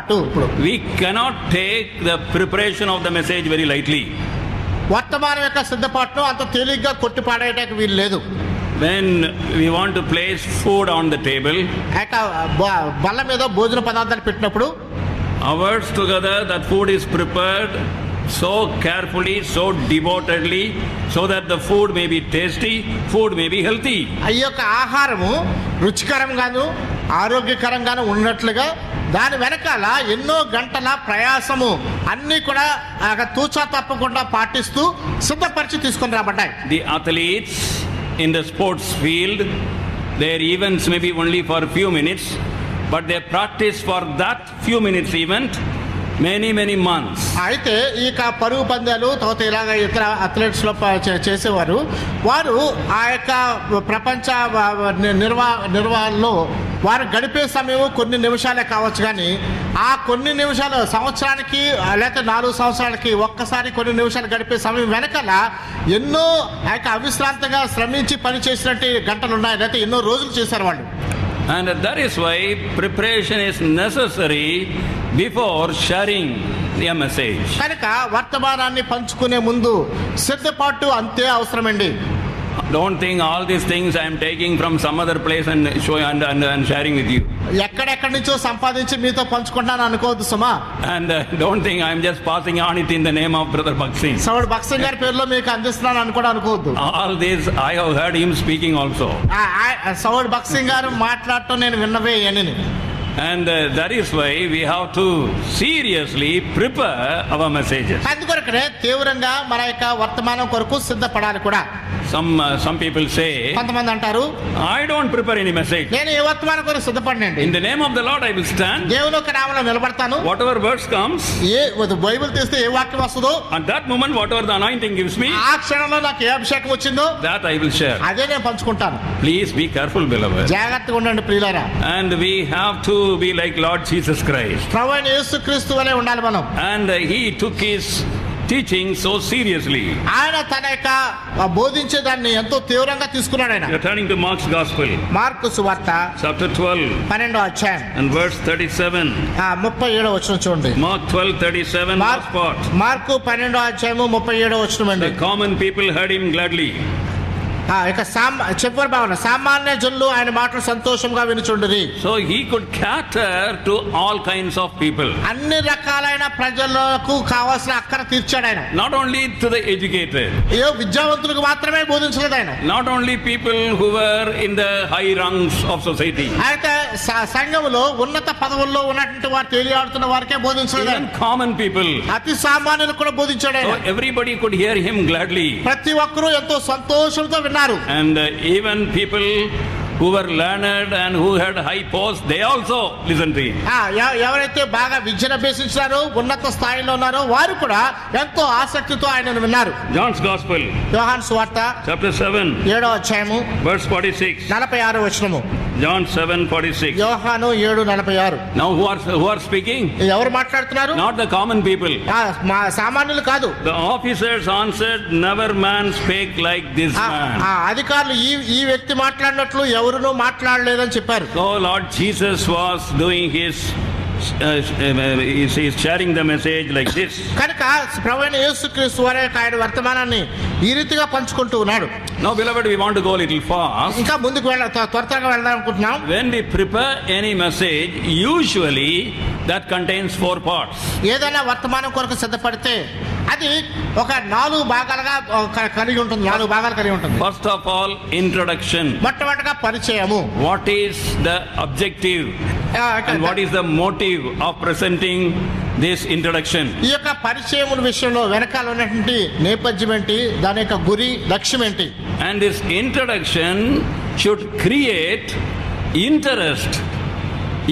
ఇప్పుడు We cannot take the preparation of the message very lightly. వర్తమానం యొక్క సిద్ధపాటును అంత తేలిగ్గా కొట్టిపాడేయడానికి వీలు లేదు. When we want to place food on the table, బల్ల మీద భోజన పదార్థాలు పెట్టినప్పుడు hours together that food is prepared so carefully, so devotedly, so that the food may be tasty, food may be healthy. ఈ యొక్క ఆహారము రుచికరంగాను ఆరోగ్యకరంగాను ఉన్నట్లుగా దాని వెనకాల ఎన్నో గంటల ప్రయాసము అన్నీ కూడా తూచా తప్పకుండా పాటిస్తూ సిద్ధపరిచి తీసుకొని రాబడ్డాయి. The athletes in the sports field, their events may be only for a few minutes, but they practice for that few minutes event many months. అయితే ఈ పరుగు పందాలు తర్వాత ఇలాగ ఇతర అథ్లెట్స్ లో చేసేవారు వారు ఆ యొక్క ప్రపంచ నిర్వహణలో వారు గడిపే సమయం కొన్ని నిమిషాలే కావచ్చు, కానీ ఆ కొన్ని నిమిషాలు సంవత్సరానికి లేకపోతే 4 సంవత్సరాలకి ఒక్కసారి కొన్ని నిమిషాలు గడిపే సమయం వెనకాల ఎన్నో ఆ యొక్క అవిశ్రాంతంగా శ్రమించి పని చేసినట్టు గంటలు ఉన్నాయి, లేకపోతే ఎన్నో రోజులు చేశారు వాళ్ళు. And that is why preparation is necessary before sharing the message. కనుక వర్తమానాన్ని పంచుకునే ముందు సిద్ధపాటు అంతే అవసరమండి. Don't think all these things I am taking from some other place and showing and sharing with you. ఎక్కడెక్కడి నుంచో సంపాదించి మీతో పంచుకుంటాను అనుకోవద్దు సుమా. And don't think I am just passing on it in the name of Brother Baksin. సౌడ్ బక్సింగ్ గారి పేరులో మీకు అందిస్తున్నాను అని కూడా అనుకోవద్దు. All this I have heard him speaking also. సౌడ్ బక్సింగ్ గారు మాట్లాడటం నేను విన్నవే అని. And that is why we have to seriously prepare our messages. అందుకొరకనే తీవ్రంగా మన యొక్క వర్తమానం కొరకు సిద్ధపడాలి కూడా. Some people say, కొంతమంది అంటారు, I don't prepare any message. నేను ఏ వర్తమానం కొరకు సిద్ధపడనండి. In the name of the Lord I will stand. దేవుని యొక్క నామములో నిలబడతాను. Whatever verse comes, బైబిల్ తీస్తే ఏ వాక్యం వస్తుందో at that moment whatever the anointing gives me, ఆ క్షణంలో నాకు ఏ అభిషేకం వచ్చిందో that I will share. అదే నేను పంచుకుంటాను. Please be careful, beloved. జాగ్రత్తగా ఉండండి ప్రియులారా. And we have to be like Lord Jesus Christ. ప్రభువైన యేసుక్రీస్తు వలె ఉండాలి మనం. And he took his teaching so seriously. ఆయన తన యొక్క బోధించే దాన్ని ఎంతో తీవ్రంగా తీసుకున్నాడు ఆయన. Turning to Mark's Gospel, mark సువార్త chapter 12, 12వ అధ్యాయం and verse 37. 37వ వచనం చూడండి. Mark 12:37, last part. మార్కు 12వ అధ్యాయము 37వ వచనం అండి. The common people heard him gladly. ఇక చివరి భావన, సామాన్య జనులు ఆయన మాటలు సంతోషంగా వినుచుండిరి. So he could cater to all kinds of people. అన్ని రకాలైన ప్రజలకు కావాల్సిన అక్కర తీర్చాడు ఆయన. Not only to the educated. ఏ విద్యావంతులకు మాత్రమే బోధించలేదు ఆయన. Not only people who were in the high rungs of society. అయితే సంఘములో ఉన్నత పదవుల్లో ఉన్నటువంటి వారు తేలియాడుతున్న వారికే బోధించలేదు ఆయన. Even common people. అతి సామాన్యులకు కూడా బోధించాడు ఆయన. So everybody could hear him gladly. ప్రతి ఒక్కరూ ఎంతో సంతోషంతో విన్నారు. And even people who were learned and who had high posts, they also listened to him. ఎవరైతే బాగా విద్యను అభ్యసించారో ఉన్నత స్థాయిలో ఉన్నారో వారు కూడా ఎంతో ఆసక్తితో ఆయనను విన్నారు. John's Gospel, యోహాను సువార్త chapter 7, 7వ అధ్యాయము verse 46. 46వ వచనము. John 7:46. యోహాను 7:46. Now who are speaking? ఎవరు మాట్లాడుతున్నారు? Not the common people. సామాన్యులు కాదు. The officers answered, never man spake like this man. అధికారులు ఈ వ్యక్తి మాట్లాడినట్లు ఎవరునూ మాట్లాడలేదని చెప్పారు. So Lord Jesus was doing his is sharing the message like this. కనుక ప్రభువైన యేసుక్రీస్తు వారి ఆయన వర్తమానాన్ని ఈ రీతిగా పంచుకుంటూ ఉన్నాడు. Now beloved, we want to go a little fast. ఇంకా ముందుకు త్వరగా వెళ్దాం అనుకుంటున్నాం. When we prepare any message, usually that contains 4 parts. ఏదైనా వర్తమానం కొరకు సిద్ధపడితే అది ఒక 4 భాగాలుగా కలిగి ఉంటుంది. 4 భాగాలు కలిగి ఉంటుంది. First of all, introduction. మొట్టమొదటిగా పరిచయము. What is the objective and what is the motive of presenting this introduction? ఈ యొక్క పరిచయముల విషయంలో వెనకాల ఉన్నటువంటి నేపథ్యం ఏంటి, దాని యొక్క గురి లక్ష్యం ఏంటి? And this introduction should create interest,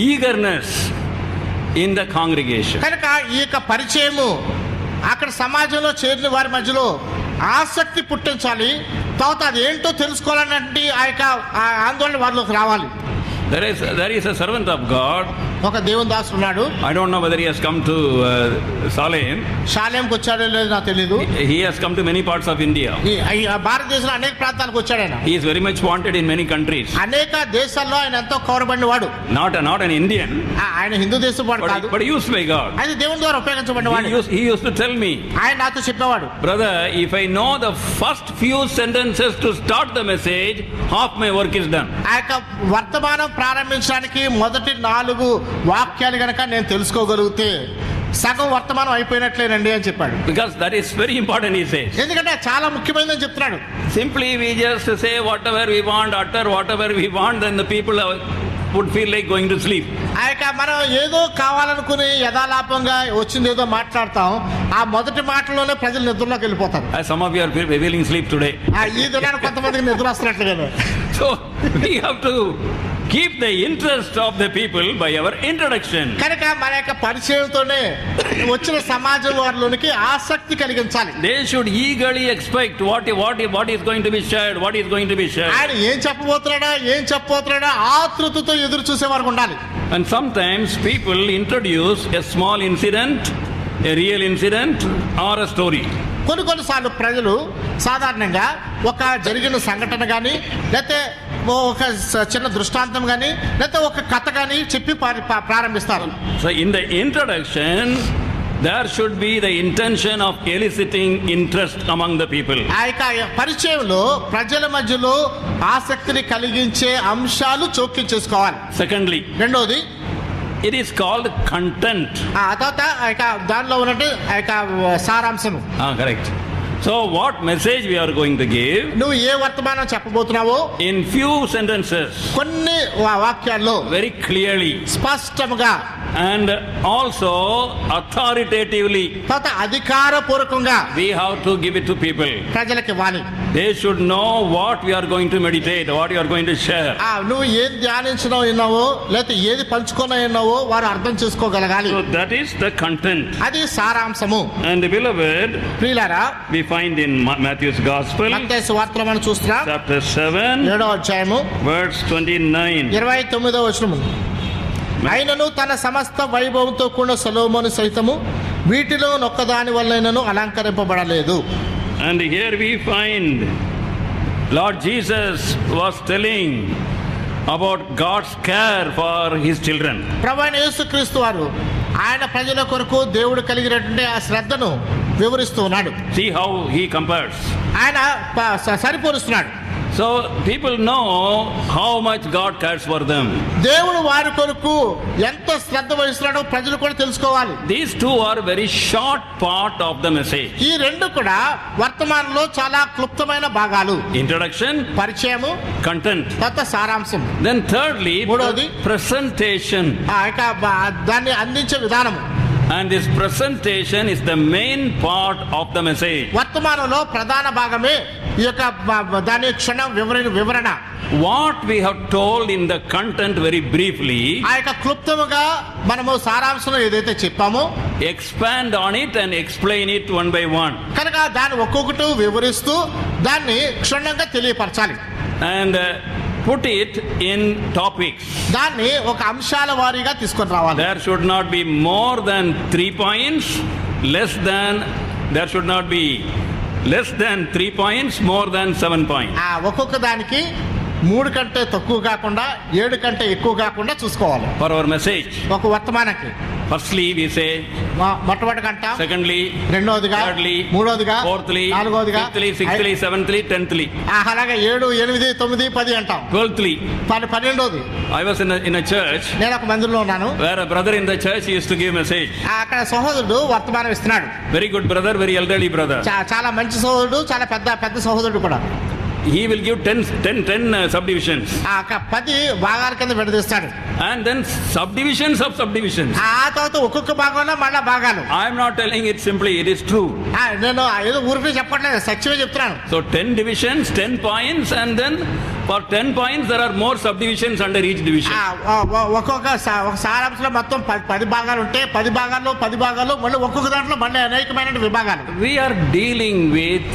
eagerness in the congregation. కనుక ఈ యొక్క పరిచయము అక్కడ సమాజంలో చేరిన వారి మధ్యలో ఆసక్తి పుట్టించాలి. తర్వాత అది ఏంటో తెలుసుకోవాలన్నటువంటి ఆ యొక్క ఆందోళన వారిలోకి రావాలి. There is a servant of God ఒక దేవుని దాసుడు ఉన్నాడు. I don't know whether he has come to Salem. షాలేంకి వచ్చాడో లేదో నాకు తెలియదు. He has come to many parts of India. ఈ భారతదేశంలో అనేక ప్రాంతాలకు వచ్చాడు ఆయన. He is very much wanted in many countries. అనేక దేశాల్లో ఆయన ఎంతో కౌరబడిన వాడు. Not an Indian. ఆయన హిందూ దేశం వాడు కాదు. But used by God. అది దేవుని ద్వారా ఉపయోగించబడిన వాడు. He used to tell me, ఆయన నాతో చెప్పేవాడు, brother, if I know the first few sentences to start the message, half my work is done. ఆ యొక్క వర్తమానం ప్రారంభించడానికి మొదటి 4 వాక్యాలు గనక నేను తెలుసుకోగలిగితే సగం వర్తమానం అయిపోయినట్లేనండి అని చెప్పాడు. Because that is very important, he says. ఎందుకంటే చాలా ముఖ్యమైనదని చెప్తున్నాడు. Simply we just say whatever we want, utter whatever we want, then the people would feel like going to sleep. ఆ యొక్క మనం ఏదో కావాలనుకుని యథాలాపంగా వచ్చింది ఏదో మాట్లాడతాం, ఆ మొదటి మాటలోనే ప్రజలు నిద్రలోకి వెళ్ళిపోతారు. Some of you are feeling sleep today. ఈ దినానికి కొంతమందికి నిద్ర వస్తున్నట్లుగా. So we have to keep the interest of the people by our introduction. కనుక మన యొక్క పరిచయంతోనే వచ్చిన సమాజం వారిలోనికి ఆసక్తి కలిగించాలి. They should eagerly expect what is going to be shared, what is going to be shared. ఆయన ఏం చెప్పబోతున్నాడా ఆతృతతో ఎదురు చూసే వారికి ఉండాలి. And sometimes people introduce a small incident, a real incident or a story. కొన్నిసార్లు ప్రజలు సాధారణంగా ఒక జరిగిన సంఘటన కానీ, లేకపోతే ఒక చిన్న దృష్టాంతం కానీ, లేకపోతే ఒక కథ కానీ చెప్పి ప్రారంభిస్తారు. So in the introduction there should be the intention of eliciting interest among the people. ఆ యొక్క పరిచయంలో ప్రజల మధ్యలో ఆసక్తిని కలిగించే అంశాలు చోక్యం చేసుకోవాలి. Secondly, రెండోది, it is called content. ఆ తర్వాత ఆ యొక్క దానిలో ఉన్నట్టు ఆ యొక్క సారాంశం. Correct. So what message we are going to give? నువ్వు ఏ వర్తమానం చెప్పబోతున్నావో In few sentences, కొన్ని వాక్యాల్లో very clearly స్పష్టంగా and also authoritatively, తర్వాత అధికారపూర్వకంగా we have to give it to people. ప్రజలకు ఇవ్వాలి. They should know what we are going to meditate, what we are going to share. నువ్వు ఏది ధ్యానించడం విన్నావో లేకపోతే ఏది పంచుకున్నా విన్నావో వారు అర్థం చేసుకోగలగాలి. So that is the content. అది సారాంశము. And beloved, ప్రియులారా, we find in Matthew's Gospel, మత్తయి సువార్తలో మనం చూస్తున్నాం, chapter 7, 7వ అధ్యాయము verse 29. 29వ వచనము. ఆయనను తన సమస్త వైభవంతో కూడిన సొలొమోను సైతము వీటిలో నొక్కదాని వల్లైనను అలంకరింపబడలేదు. And here we find Lord Jesus was telling about God's care for his children. ప్రభువైన యేసుక్రీస్తు వారు ఆయన ప్రజల కొరకు దేవుడు కలిగినటువంటి ఆ శ్రద్ధను వివరిస్తూ ఉన్నాడు. See how he compares. ఆయన సరిపోలుస్తున్నాడు. So people know how much God cares for them. దేవుడు వారి కొరకు ఎంత శ్రద్ధ వహిస్తున్నాడో ప్రజలు కూడా తెలుసుకోవాలి. These two are very short part of the message. ఈ రెండు కూడా వర్తమానంలో చాలా క్లుప్తమైన భాగాలు. Introduction, పరిచయము, content. తర్వాత సారాంశం. Then thirdly, మూడోది presentation. దాన్ని అందించే విధానము. And this presentation is the main part of the message. వర్తమానంలో ప్రధాన భాగమే ఈ యొక్క దాని క్షణం వివరణ. What we have told in the content very briefly, ఆ యొక్క క్లుప్తముగా మనము సారాంశం ఏదైతే చెప్పామో expand on it and explain it one by one. కనుక దాన్ని ఒక్కొక్కటి వివరిస్తూ దాన్ని క్షుణ్ణంగా తెలియపరచాలి. And put it in topics. దాన్ని ఒక అంశాల వారీగా తీసుకొని రావాలి. There should not be more than 3 points, there should not be less than 3 points, more than 7 points. ఒక్కొక్క దానికి 3 కంటే తక్కువ కాకుండా 7 కంటే ఎక్కువ కాకుండా చూసుకోవాలి. For our message, ఒక వర్తమానానికి firstly we say, మొట్టమొదటి గంట, secondly, రెండోదిగా, thirdly, మూడోదిగా, fourthly, నాలుగోదిగా, fifthly, sixthly, seventhly, 10thly. అలాగే 7, 8, 9, 10 అంటాం. 12thly. 12వ. I was in a church నేను ఒక మందిరంలో ఉన్నాను. where a brother in the church used to give message. అక్కడ సహోదరుడు వర్తమానం ఇస్తున్నాడు. Very good brother, very elderly brother. చాలా మంచి సహోదరుడు, చాలా పెద్ద సహోదరుడు కూడా. He will give 10 subdivisions. 10 భాగాల కింద విడదీస్తాడు. And then subdivisions of subdivisions. ఆ తర్వాత ఒక్కొక్క భాగంలో మళ్ళా భాగాలు. I am not telling it simply, it is true. నేను ఏదో ఊరికే చెప్పట్లేదు, సత్యమే చెప్తున్నాను. So 10 divisions, 10 points, and then for 10 points there are more subdivisions under each division. ఒక్కొక్క సారాంశంలో మొత్తం 10 భాగాలు ఉంటే 10 భాగాల్లో మళ్ళీ ఒక్కొక్క దాంట్లో మళ్ళీ అనేకమైన విభాగాలు. We are dealing with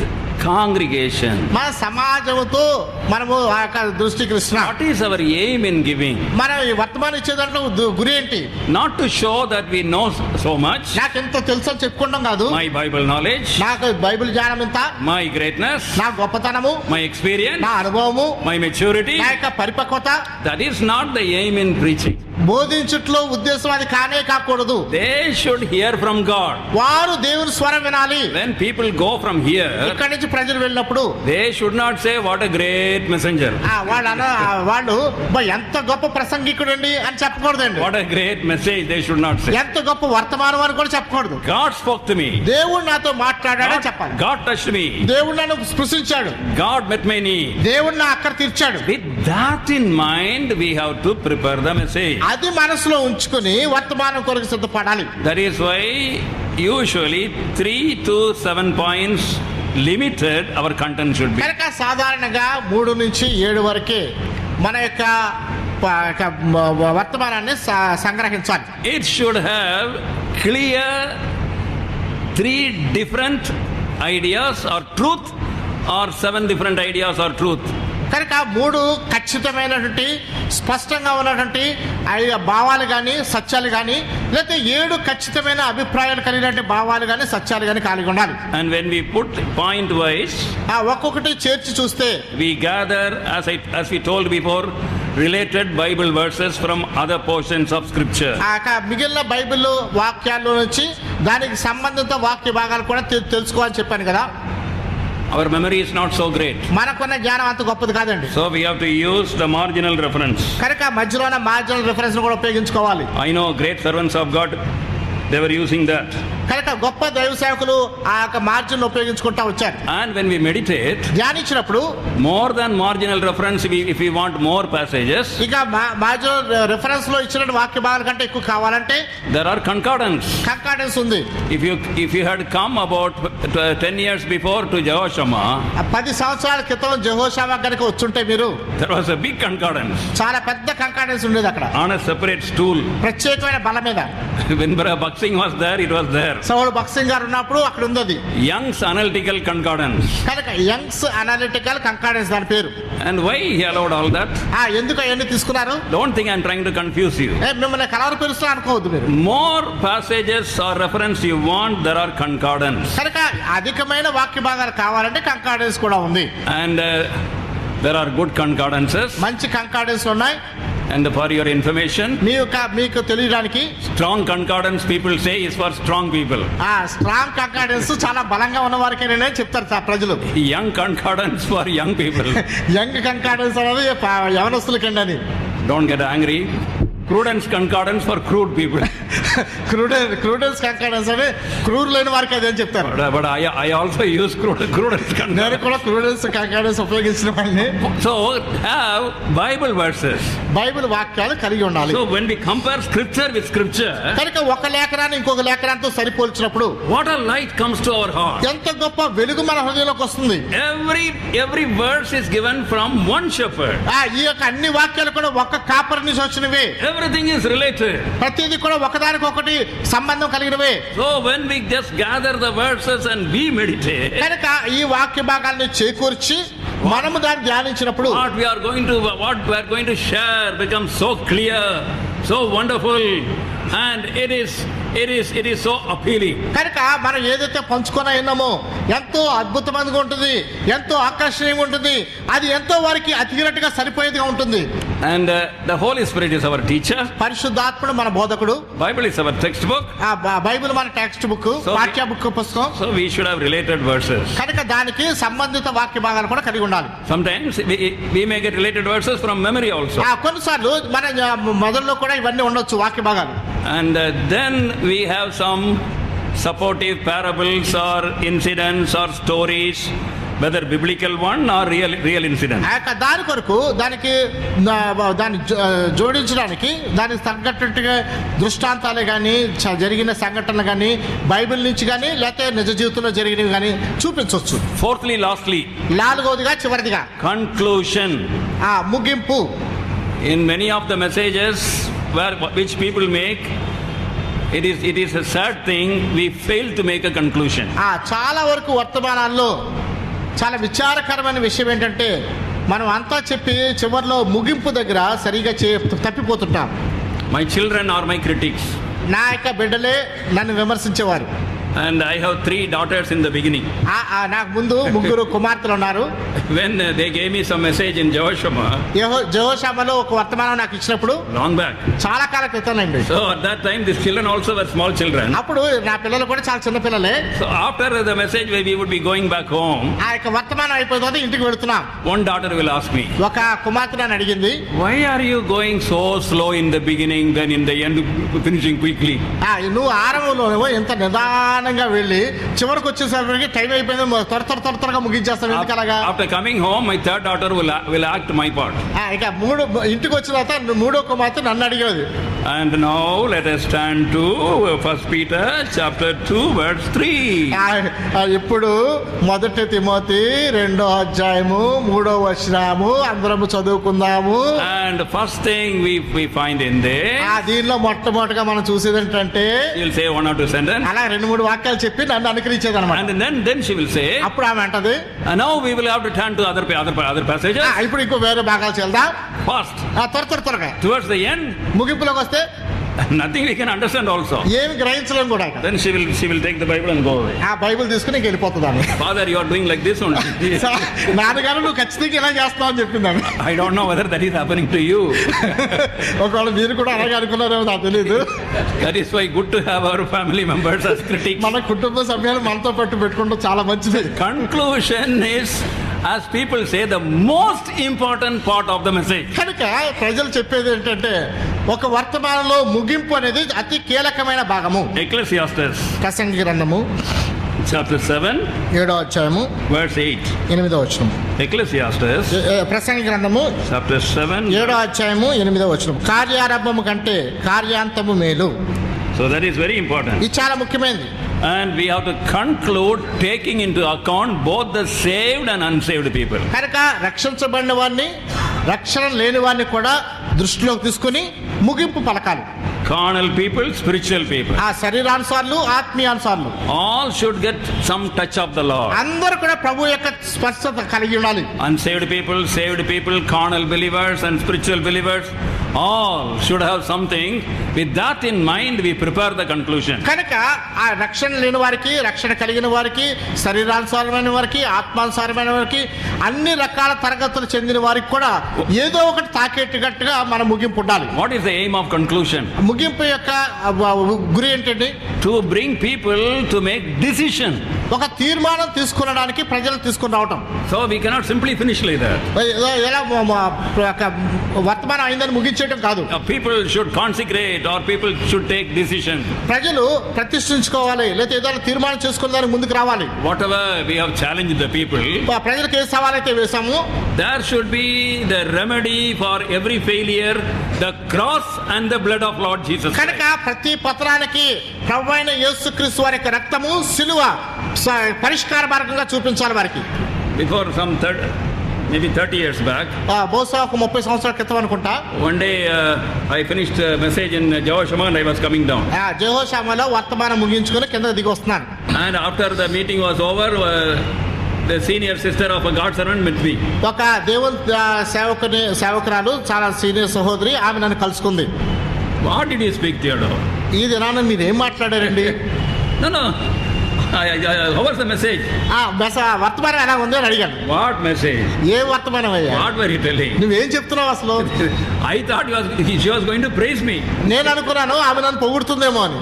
congregation. మన సమాజంతో మనము ఆ యొక్క దృష్టికి ఇస్తున్నాం. What is our aim in giving? మనం ఈ వర్తమానం ఇచ్చే దాంట్లో గురి ఏంటి? Not to show that we know so much, నాకు ఎంతో తెలుసు అని చెప్పుకుంటాం కాదు. my Bible knowledge, నాకు బైబిల్ జ్ఞానం ఇంత, my greatness, నా గొప్పతనము, my experience, నా అనుభవము, my maturity. నా యొక్క పరిపక్వత. That is not the aim in preaching. బోధించుట్లో ఉద్దేశం అది కానే కాకూడదు. They should hear from God. వారు దేవుని స్వరం వినాలి. When people go from here, ఇక్కడి నుంచి ప్రజలు వెళ్ళినప్పుడు they should not say what a great messenger, వాళ్ళు ఎంత గొప్ప ప్రసంగికుడండి అని చెప్పకూడదండి. what a great message, they should not say. ఎంత గొప్ప వర్తమానం అని కూడా చెప్పకూడదు. God spoke to me, దేవుడు నాతో మాట్లాడాడని చెప్పాలి. God touched me, దేవుడు నన్ను స్పృశించాడు, God met my need. దేవుడు నా అక్కర తీర్చాడు. With that in mind, we have to prepare the message. అది మనసులో ఉంచుకుని వర్తమానం కొరకు సిద్ధపడాలి. That is why usually 3 to 7 points limited our content should be. కనుక సాధారణంగా 3 నుంచి 7 వరకే మన యొక్క వర్తమానాన్ని సంగ్రహించాలి. It should have clear 3 different ideas or truth, or 7 different ideas or truth. కనుక 3 ఖచ్చితమైనటువంటి స్పష్టంగా ఉన్నటువంటి భావాలు కానీ సత్యాలు కానీ, లేకపోతే 7 ఖచ్చితమైన అభిప్రాయాలు కలిగినటువంటి భావాలు కానీ సత్యాలు కానీ కలిగి ఉండాలి. And when we put point wise, ఒక్కొక్కటి చేర్చి చూస్తే we gather, as we told before, related Bible verses from other portions of scripture. మిగిలిన బైబిల్ వాక్యాల్లో నుంచి దానికి సంబంధిత వాక్య భాగాలు కూడా తెలుసుకోవాలని చెప్పాను కదా. Our memory is not so great, మనకున్న జ్ఞానం అంత గొప్పది కాదండి. so we have to use the marginal reference. కనుక మధ్యలోనే మార్జినల్ రిఫరెన్స్ కూడా ఉపయోగించుకోవాలి. I know great servants of God, they were using that. కనుక గొప్ప దైవ సేవకులు ఆ యొక్క మార్జిన్ ఉపయోగించుకుంటా వచ్చారు. And when we meditate, ధ్యానించినప్పుడు more than marginal reference, if we want more passages, ఇక మార్జినల్ రిఫరెన్స్ లో ఇచ్చిన వాక్య భాగాల కంటే ఎక్కువ కావాలంటే there are కంకార్డెన్స్ ఉంది. If you had come about 10 years before to Jehoshaphat, 10 సంవత్సరాల క్రితం జెహోషాఫాతు కనుక వచ్చుంటే మీరు, there was a big concordance చాలా పెద్ద కంకార్డెన్స్ ఉండేది అక్కడ, on a separate stool. ప్రత్యేకమైన బల మీద. When Brother Buxing was there, it was there. సౌలు బక్సింగ్ గారు ఉన్నప్పుడు అక్కడ ఉంది అది. Young's analytical concordance. కనుక యంగ్స్ అనలిటికల్ కంకార్డెన్స్ దాని పేరు. And why he allowed all that? ఎందుకు అవన్నీ తీసుకున్నారు? Don't think I'm trying to confuse you. మిమ్మల్ని కలవర పెరుస్తా అనుకోవద్దు మీరు. More passages or reference you want, there are concordance. కనుక అధికమైన వాక్య భాగాలు కావాలంటే కంకార్డెన్స్ కూడా ఉంది. And there are good concordances. మంచి కంకార్డెన్స్ ఉన్నాయి. And for your information, మీకు తెలియడానికి, strong concordance people say is for strong people. Strong concordance చాలా బలంగా ఉన్న వారికేనే చెప్తారు ప్రజలు. Young concordance for young people. Young concordance అనేది యవనస్తులకండి అని. Don't get angry. Prudence concordance for crude people. క్రూడెన్స్ కంకార్డెన్స్ అని క్రూడ్ లేని వారికి అదే అని చెప్తారు. But I also use prudence concordance. నేను కూడా క్రూడెన్స్ కంకార్డెన్స్ ఉపయోగించిన వాడిని. So have Bible verses. Bible వాక్యాలు కలిగి ఉండాలి. So when we compare scripture with scripture, కనుక ఒక లేఖనాన్ని ఇంకొక లేఖనంతో సరిపోల్చినప్పుడు what a light comes to our heart. ఎంత గొప్ప వెలుగు మన హృదయంలోకి వస్తుంది. Every verse is given from one shepherd. ఈ యొక్క అన్ని వాక్యాలు కూడా ఒక కాపరి నుంచి వచ్చినవే. Everything is related. ప్రతిదీ కూడా ఒకదానికి ఒకటి సంబంధం కలిగినవే. So when we just gather the verses and we meditate, కనుక ఈ వాక్య భాగాలను చేకూర్చి మనము దాన్ని ధ్యానించినప్పుడు what we are going to share becomes so clear, so wonderful, and it is so appealing. కనుక మనం ఏదైతే పంచుకొని ఉన్నామో ఎంతో అద్భుతమైనగా ఉంటుంది, ఎంతో ఆకర్షణీయంగా ఉంటుంది, అది ఎంతో వారికి అతికినట్టుగా సరిపోయేదిగా ఉంటుంది. And the Holy Spirit is our teacher. పరిశుద్ధాత్ముడు మన బోధకుడు. Bible is our textbook. Bible మన టెక్స్ట్ బుక్, పాఠ్య బుక్ పుస్తకం. So we should have related verses. కనుక దానికి సంబంధిత వాక్య భాగాలు కూడా కలిగి ఉండాలి. Sometimes we may get related verses from memory also. కొన్నిసార్లు మన మొదల్లో కూడా ఇవన్నీ ఉండొచ్చు వాక్య భాగాలు. And then we have some supportive parables or incidents or stories, whether biblical one or real incident. దాని కొరకు దాన్ని జోడించడానికి దానికి తగ్గట్టుగా దృష్టాంతాలే కానీ జరిగిన సంఘటనలు కానీ బైబిల్ నుంచి కానీ లేకపోతే నిజ జీవితంలో జరిగినవి కానీ చూపించవచ్చు. Fourthly, lastly, నాలుగవదిగా చివరిదిగా conclusion. ముగింపు. In many of the messages which people make, it is a sad thing we fail to make a conclusion. చాలా వరకు వర్తమానాల్లో చాలా విచారకరమైన విషయం ఏంటంటే మనం అంతా చెప్పి చివరిలో ముగింపు దగ్గర సరిగా తప్పిపోతుంటాం. My children are my critics. నా యొక్క బిడ్డలే నన్ను విమర్శించేవారు. And I have 3 daughters in the beginning. నాకు ముందు 3 కుమార్తెలు ఉన్నారు. When they gave me some message in Jehoshama, జెహోషామలో ఒక వర్తమానం నాకు ఇచ్చినప్పుడు, long back, చాలా కాలం క్రితంలండి. So at that time these children also were small children. అప్పుడు నా పిల్లలు కూడా చాలా చిన్న పిల్లలే. So after the message we would be going back home. ఆ యొక్క వర్తమానం అయిపోయిన తర్వాత ఇంటికి వెళ్తున్నాం. One daughter will ask me, ఒక కుమార్తె నన్ను అడిగింది, why are you going so slow in the beginning then in the end finishing quickly? నువ్వు ఆరంభంలో ఎంత నిదానంగా వెళ్ళి చివరికి వచ్చేసరికి టైం అయిపోయింది, త్వరగా ముగించేస్తాను, ఎందుకు అలాగా? After coming home my third daughter will act my part. ఇక ఇంటికి వచ్చిన తర్వాత 3వ కుమార్తె నన్ను అడిగేది. And now let us turn to 1 Peter chapter 2 verse 3. ఇప్పుడు 1 తిమోతి 2వ అధ్యాయము 3వ వచనము అందరము చదువుకుందాము. And first thing we find in there, దీనిలో మొట్టమొదటిగా మనం చూసేది ఏంటంటే, she'll say 1 or 2 sentences. అలా 2-3 వాక్యాలు చెప్పి నన్ను అనుకరించేది అనమాట. And then she will say, అప్పుడు ఆమె అంటది, and now we will have to turn to other passages. ఇప్పుడు ఇంకో వేరే భాగాలు చేద్దాం. Fast. త్వరగా Towards the end, ముగింపులోకి వస్తే nothing we can understand also. ఏమి గ్రహించలేం కూడా. Then she will take the Bible and go away. ఆ బైబిల్ తీసుకుని ఇంక వెళ్ళిపోతుందాన్ని. Father, you are doing like this only. నాన్నగారు నువ్వు ఖచ్చితంగా ఇలా చేస్తావు అని చెప్పిందాన్ని. I don't know whether that is happening to you. ఒకవేళ మీరు కూడా అలాగే అనుకున్నారేమో నాకు తెలియదు. That is why good to have our family members as critics. మన కుటుంబ సభ్యులు మనతో పెట్టుకుంటూ చాలా మంచిది. Conclusion is, as people say, the most important part of the message. కనుక ప్రజలు చెప్పేది ఏంటంటే ఒక వర్తమానంలో ముగింపు అనేది అతి కీలకమైన భాగము. Ecclesiastes ప్రసంగి గ్రంథము chapter 7 7వ అధ్యాయము verse 8. 8వ వచనం. Ecclesiastes ప్రసంగి గ్రంథము chapter 7 7వ అధ్యాయము 8వ వచనం. కార్యారంభము కంటే కార్యాంతము మేలు. So that is very important. ఇది చాలా ముఖ్యమైనది. And we have to conclude taking into account both the saved and unsaved people. కనుక రక్షించబడిన వారిని రక్షణ లేని వారిని కూడా దృష్టిలోకి తీసుకుని ముగింపు పలకాలి. Carnal people, spiritual people. ఆ శరీరానుసారులు ఆత్మీయానుసారులు All should get some touch of the Lord. అందరూ కూడా ప్రభు యొక్క స్పర్శత కలిగి ఉండాలి. Unsaved people, saved people, carnal believers and spiritual believers, all should have something. With that in mind we prepare the conclusion. కనుక ఆ రక్షణ లేని వారికి, రక్షణ కలిగిన వారికి, శరీరానుసారమైన వారికి, ఆత్మానుసారమైన వారికి, అన్ని రకాల తరగతులు చెందిన వారికి కూడా ఏదో ఒకటి తాకేట్టుగా మన ముగింపు ఉండాలి. What is the aim of conclusion? ముగింపు యొక్క గురి ఏంటండి? To bring people to make decision. ఒక తీర్మానం తీసుకునడానికి ప్రజలు తీసుకుని రావటం. So we cannot simply finish like that. ఎలా వర్తమానం అయిందని ముగించేయడం కాదు. People should consecrate or people should take decision. ప్రజలు ప్రతిష్ఠించుకోవాలి, లేదా ఏదైనా తీర్మానం చేసుకునే దానికి ముందుకు రావాలి. Whatever we have challenged the people, ప్రజలకు ఏ సవాలైతే వేసాము, there should be the remedy for every failure, the cross and the blood of Lord Jesus Christ. కనుక ప్రతి పత్రానికి ప్రభువైన యేసుక్రీస్తు వారి యొక్క రక్తము సిలువ పరిష్కార మార్గంగా చూపించాలి వారికి. Before some maybe 30 years back, బహుశా ఒక 30 సంవత్సరాల క్రితం అనుకుంటా, one day I finished a message in Jehoshama and I was coming down. జెహోషామాలో వర్తమానం ముగించుకొని కింద దిగి వస్తున్నాను. And after the meeting was over, the senior sister of a God servant met me. ఒక దేవుని సేవకురాలు, చాలా సీనియర్ సహోదరి, ఆమె నన్ను కలుసుకుంది. What did you speak, Theodore? ఈ దినాన మీరు ఏం మాట్లాడారండి? No. How was the message? వర్తమానం ఎలా ఉంది అని అడిగాను. What message? ఏ వర్తమానం అయ్యా? What were you telling? నువ్వేం చెప్తున్నావు అసలు? I thought she was going to praise me. నేను అనుకున్నాను ఆమె నన్ను పొగుడుతుందేమో అని.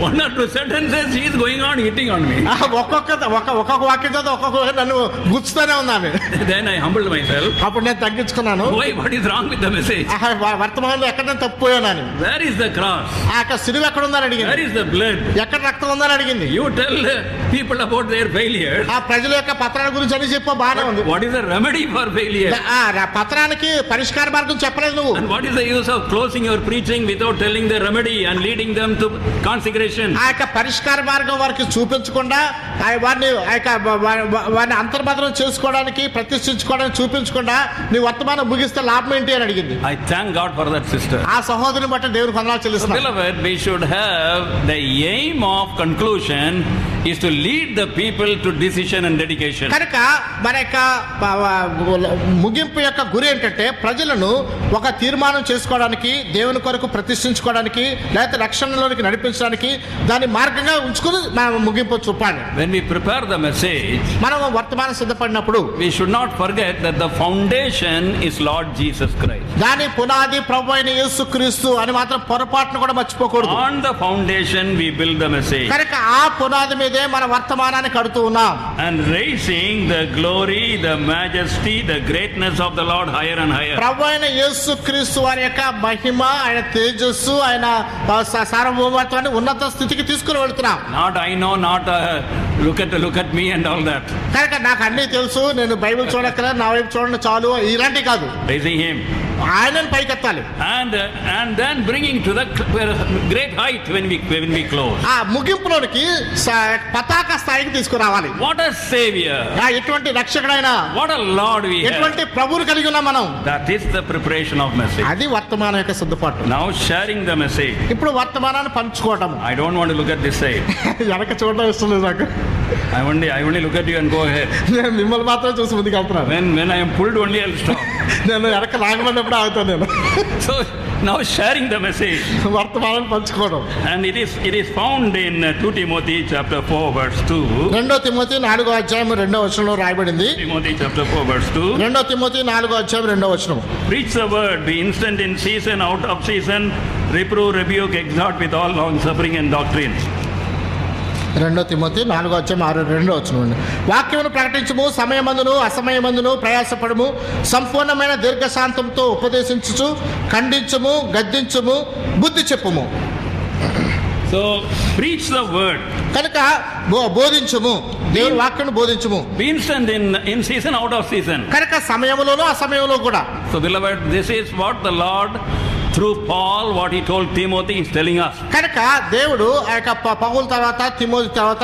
1 or 2 sentences she is going on hitting on me. ఒక్కొక్క వాక్యం ఒక్కొక్క నన్ను గుచ్చుతూనే ఉంది ఆమె. Then I humbled myself. అప్పుడు నేను తగ్గించుకున్నాను. Why? What is wrong with the message? వర్తమానంలో ఎక్కడ తప్పిపోయాను. Where is the cross? సిలువ ఎక్కడ ఉందని అడిగింది. Where is the blood? ఎక్కడ రక్తం ఉందని అడిగింది. You tell people about their failure. ఆ ప్రజల యొక్క పత్రాల గురించి అని చెప్పు, బాగానే ఉంది. What is the remedy for failure? పత్రానికి పరిష్కార మార్గం చెప్పలేదు నువ్వు. And what is the use of closing your preaching without telling the remedy and leading them to consecration? ఆ యొక్క పరిష్కార మార్గం వారికి చూపించకుండా వారిని అంతర్మదనం చేసుకోవడానికి, ప్రతిష్ఠించుకోవడానికి చూపించకుండా నీ వర్తమానం ముగిస్తే లాభం ఏంటి అని అడిగింది. I thank God for that sister. ఆ సహోదరుని బట్టి దేవునికి వందనాలు చెల్లిస్తున్నాను. Beloved, we should have the aim of conclusion conclusion is to lead the people to decision and dedication. కనుక మన యొక్క ముగింపు యొక్క గురి ఏంటంటే ప్రజలను ఒక తీర్మానం చేసుకోవడానికి, దేవుని కొరకు ప్రతిష్ఠించుకోవడానికి, లేకపోతే రక్షణలోనికి నడిపించడానికి దాని మార్గంగా ఉంచుకుని మనం ముగింపు చూపాలి. When we prepare the message, మనం వర్తమానం సిద్ధపడినప్పుడు we should not forget that the foundation is Lord Jesus Christ. దాని పునాది ప్రభువైన యేసుక్రీస్తు అని మాత్రం పొరపాటును కూడా మర్చిపోకూడదు. On the foundation we build the message. కనుక ఆ పునాది మీదే మన వర్తమానాన్ని కడుతూ ఉన్నాం. And raising the glory, the majesty, the greatness of the Lord higher and higher. ప్రభువైన యేసుక్రీస్తు వారి యొక్క మహిమ, ఆయన తేజస్సు, ఆయన సార్వభౌమత్వాన్ని ఉన్నత స్థితికి తీసుకుని వెళ్తున్నాం. Not I know, not look at me and all that. కనుక నాకు అన్నీ తెలుసు, నేను బైబిల్ చూడక్కల, నా వైపు చూడండి చాలు, ఇలాంటి కాదు. Raising him. ఆయనను పైకెత్తాలి. And then bringing to the great height when we close. ఆ ముగింపులోనికి పతాక స్థాయికి తీసుకురావాలి. What a savior. ఎటువంటి రక్షకుడైన, What a Lord we have. ఎటువంటి ప్రభువుని కలిగి ఉన్నాం మనం. That is the preparation of message. అది వర్తమానం యొక్క సిద్ధపాటు. Now sharing the message. ఇప్పుడు వర్తమానాన్ని పంచుకోవటం. I don't want to look at this side. వెనక చూడడం ఇష్టం లేదు నాకు. I only look at you and go ahead. నేను మిమ్మల్ని మాత్రం చూసి ముందుకు వెళ్తున్నాను. When I am pulled only I'll stop. నేను వెనక లాగమన్నప్పుడు ఆగుతాను నేను. So now sharing the message. వర్తమానాన్ని పంచుకోవడం. And it is found in 2 Timothy chapter 4 verse 2. 2 Timothy 4వ అధ్యాయం 2వ వచనంలో రాయబడింది. Timothy chapter 4 verse 2. 2 తిమోతి 4వ అధ్యాయం 2వ వచనం. Preach the word, be instant in season, out of season, reprove, rebuke, exhort with all long suffering and doctrine. 2 Timothy 4వ అధ్యాయం 6-2వ వచనం. వాక్యమును ప్రకటించుము, సమయమందును అసమయమందును ప్రయాసపడము, సంపూర్ణమైన దీర్ఘశాంతంతో ఉపదేశించుచు, ఖండించుము, గద్దించుము, బుద్ధి చెప్పుము. So preach the word. కనుక బోధించుము, దేవుని వాక్యం బోధించుము. Be instant in season, out of season. కనుక సమయంలోనూ అసమయంలో కూడా. So beloved, this is what the Lord through Paul, what he told Timothy, is telling us. కనుక దేవుడు ఆ యొక్క పౌలు తర్వాత తిమోతి తర్వాత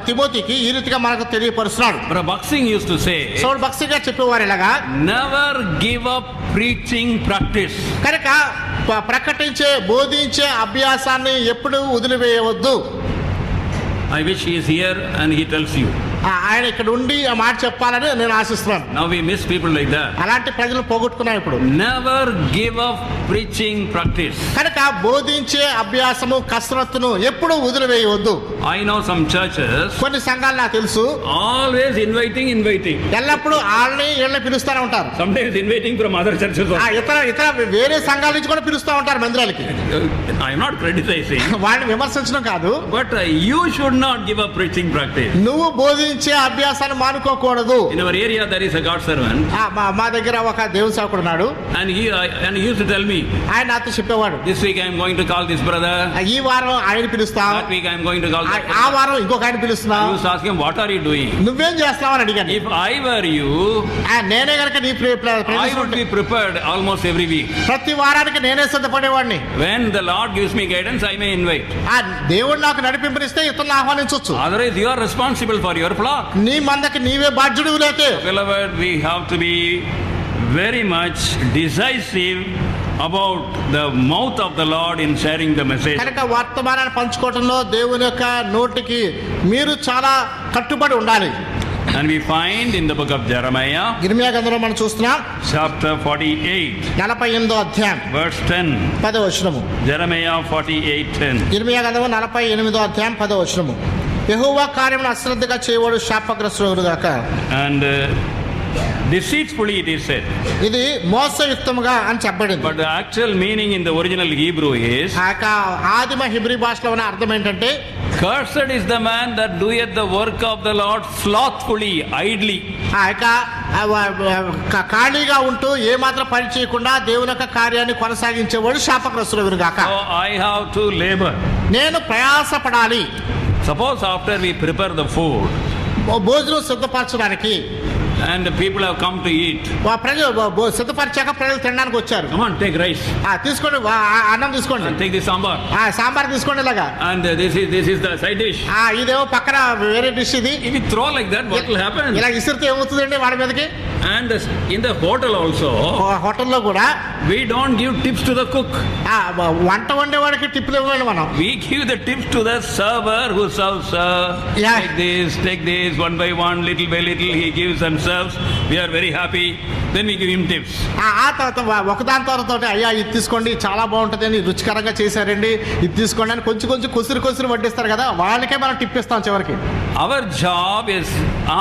తిమోతికి ఈ రీతిగా మనకు తెలియపరుస్తున్నాడు. Brother Buxing used to say, సౌలు భక్తిగా చెప్పేవారు ఇలాగా, never give up preaching practice. కనుక ప్రకటించే, బోధించే అభ్యాసాన్ని ఎప్పుడు వదిలివేయవద్దు. I wish he is here and he tells you. ఆయన ఇక్కడ ఉండి ఆ మాట చెప్పాలని నేను ఆశిస్తున్నాను. Now we miss people like that. అలాంటి ప్రజలు పోగొట్టుకున్నాం ఇప్పుడు. Never give up preaching practice. కనుక బోధించే అభ్యాసము, కసరత్తును ఎప్పుడు వదిలివేయవద్దు. I know some churches, కొన్ని సంఘాలు నాకు తెలుసు, always inviting. ఎల్లప్పుడూ వాళ్ళని వీళ్ళని పిలుస్తూనే ఉంటారు. Sometimes inviting from other churches also. ఇతర వేరే సంఘాల నుంచి కూడా పిలుస్తూ ఉంటారు మందిరాలకి. I am not criticizing. వాడిని విమర్శించడం కాదు. But you should not give up preaching practice. నువ్వు బోధించే అభ్యాసాన్ని మానుకోకూడదు. In our area there is a God servant. మా దగ్గర ఒక దేవుని సేవకుడు ఉన్నాడు. And he used to tell me, ఆయన నాతో చెప్పేవాడు, this week I am going to call this brother. ఈ వారం ఆయన పిలుస్తా, That week I am going to call that ఆ వారం ఇంకొక ఆయన పిలుస్తున్నా. I used to ask him, what are you doing? నువ్వేం చేస్తావు అని అడిగాను. If I were you, నేనే కనుక నీ I would be prepared almost every week. ప్రతి వారానికి నేనే సిద్ధపడేవాడిని. When the Lord gives me guidance, I may invite. దేవుడు నాకు నడిపింపనిస్తే ఇతరులను ఆహ్వానించవచ్చు. Otherwise you are responsible for your flock. నీ మందకి నీవే బాధ్యుడు లేతే. Beloved, we have to be very much decisive about the mouth of the Lord in sharing the message. కనుక వర్తమానాన్ని పంచుకోవడంలో దేవుని యొక్క నోటికి మీరు చాలా కట్టుబడి ఉండాలి. And we find in the book of Jeremiah, ఇర్మియా గ్రంథంలో మనం చూస్తున్నాం, chapter 48, 48వ అధ్యాయం verse 10. 10వ వచనము. Jeremiah 48:10. ఇర్మియా గ్రంథము 48వ అధ్యాయం 10వ వచనము. యెహోవా కార్యమును అశ్రద్ధగా చేయవాడు శాపగ్రస్తుడు గాక. And deceitfully it is said. ఇది మోసయుక్తముగా అని చెప్పబడింది. But the actual meaning in the original Hebrew is, ఆ యొక్క ఆదిమ హెబ్రీ భాషలో ఉన్న అర్థం ఏంటంటే, cursed is the man that doeth the work of the Lord slothfully, idly. ఆ యొక్క ఖాళీగా ఉంటూ ఏ మాత్రం పని చేయకుండా దేవుని యొక్క కార్యాన్ని కొనసాగించేవాడు శాపగ్రస్తుడు గాక. So I have to labor. నేను ప్రయాసపడాలి. Suppose after we prepare the food భోజనం సిద్ధపరచడానికి, and the people have come to eat, ప్రజలు సిద్ధపరిచాక ప్రజలు తినడానికి వచ్చారు. come on, take rice. తీసుకోండి, అన్నం తీసుకోండి, and take this sambar. Sambar తీసుకోండి ఇలాగా. And this is the side dish. ఇదేమో పక్కన వేరే డిష్ ఇది. If you throw like that, what will happen? ఇలా ఇసిరితే ఏమవుతుందండి వాడి మీదకి? And in the hotel also, హోటల్లో కూడా we don't give tips to the cook. వంట వండేవాడికి టిప్పులు ఇవ్వండి మనం. We give the tips to the server who serves. Yeah. Take this, one by one, little by little, he gives and serves. We are very happy. Then we give him tips. ఆ తర్వాత ఒకదాని తర్వాత అయ్యా ఇది తీసుకోండి చాలా బాగుంటుంది అని రుచికరంగా చేశారండి ఇది తీసుకోండి అని కొంచెం కొసురు వడ్డిస్తారు కదా, వాళ్ళకే మనం టిప్ ఇస్తాం చివరికి. Our job is,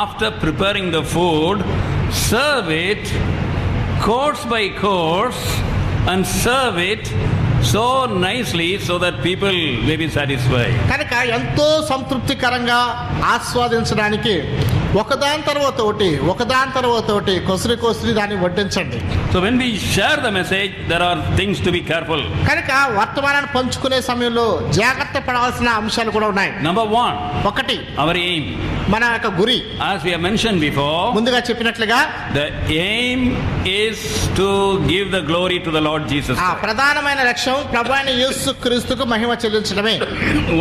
after preparing the food, serve it course by course and serve it so nicely so that people may be satisfied. కనుక ఎంతో సంతృప్తికరంగా ఆస్వాదించడానికి ఒకదాని తర్వాత ఒకటి కొసరి దాన్ని వడ్డించండి. So when we share the message, there are things to be careful. కనుక వర్తమానాన్ని పంచుకునే సమయంలో జాగ్రత్త పడాల్సిన అంశాలు కూడా ఉన్నాయి. Number 1, ఒకటి our aim. మన యొక్క గురి. As we have mentioned before, ముందుగా చెప్పినట్లుగా the aim is to give the glory to the Lord Jesus ఆ Christ. ప్రధానమైన లక్ష్యం ప్రభువైన యేసుక్రీస్తుకు మహిమ చెల్లించడమే.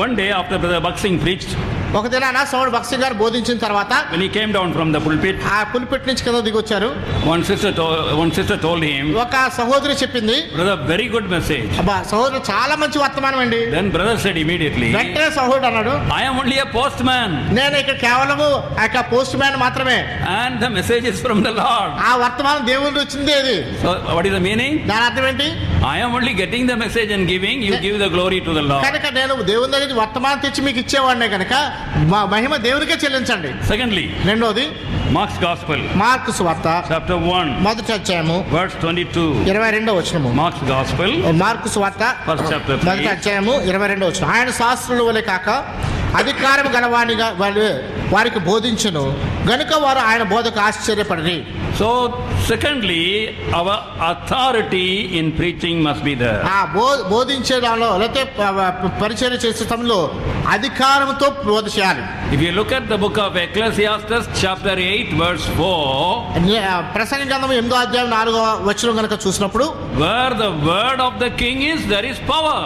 One day after Brother Buxing preached, ఒక దినాన సౌడు భక్సి గారు బోధించిన తర్వాత when he came down from the pulpit, ఆ పులిపిట్ నుంచి కింద దిగొచ్చారు. one sister told him, ఒక సహోదరి చెప్పింది, brother, very good message. అబ్బా సహోదరు చాలా మంచి వర్తమానం అండి. Then brother said immediately, వెంటనే సహోదరుడు అన్నాడు, I am only a postman నేను ఇక్కడ కేవలము ఆ యొక్క పోస్ట్ మ్యాన్ మాత్రమే, and the message is from the Lord. ఆ వర్తమానం దేవుడి నుంచి వచ్చింది. అది So what is the meaning? దాని అర్థం ఏంటి? I am only getting the message and giving, you give the glory to the Lord. కనుక నేను దేవుని దగ్గర వర్తమానం తెచ్చి మీకు ఇచ్చేవాడినే కనుక మహిమ దేవునికే చెల్లించండి. Secondly, రెండోది Mark's Gospel, మార్కు సువార్త chapter 1, మొదటి అధ్యాయము verse 22. 22వ వచనము. Mark's Gospel, మార్కు సువార్త first chapter మొదటి 3. అధ్యాయము 22వ వచనం. ఆయన శాస్త్రుల వలె కాక అధికారం గలవానిగా వారికి బోధించును గనుక వారు ఆయన బోధకు ఆశ్చర్యపడి. So secondly, our authority in preaching must be there. ఆ బోధించే దానిలో లేకపోతే పరిచర్య చేసే సమయంలో అధికారంతో బోధ చేయాలి. If you look at the book of Ecclesiastes chapter 8 verse 4, ప్రసంగ గ్రంథం 8వ అధ్యాయం 4వ వచనం కనుక చూసినప్పుడు, where the word of the king is, there is power.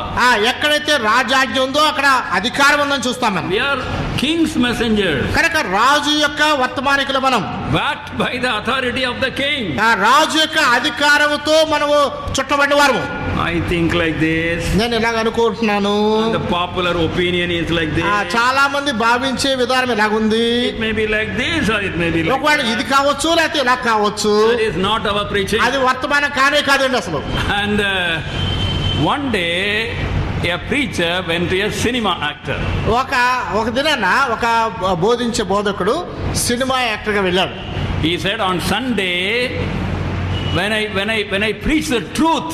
ఎక్కడైతే రాజాజ్ఞ ఉందో అక్కడ అధికారం ఉందని చూస్తాం మనం. We are king's messengers, కనుక రాజు యొక్క వర్తమానికులు మనం, backed by the authority of the king. ఆ రాజు యొక్క అధికారముతో మనము చుట్టబడిన వారు. I think like this, నేను ఇలాగ అనుకుంటున్నాను, and the popular opinion is like this. చాలా మంది భావించే విధానం ఇలాగుంది, It may be like this or it may be like ఒకవేళ ఇది కావచ్చు లేకపోతే ఇలా కావచ్చు. that. Is not our preaching. అది వర్తమానం కాదండి అసలు. And one day a preacher went to a cinema actor. ఒక దినాన ఒక బోధించే బోధకుడు సినిమా యాక్టర్ గా వెళ్ళాడు. He said, on Sunday, when I preach the truth,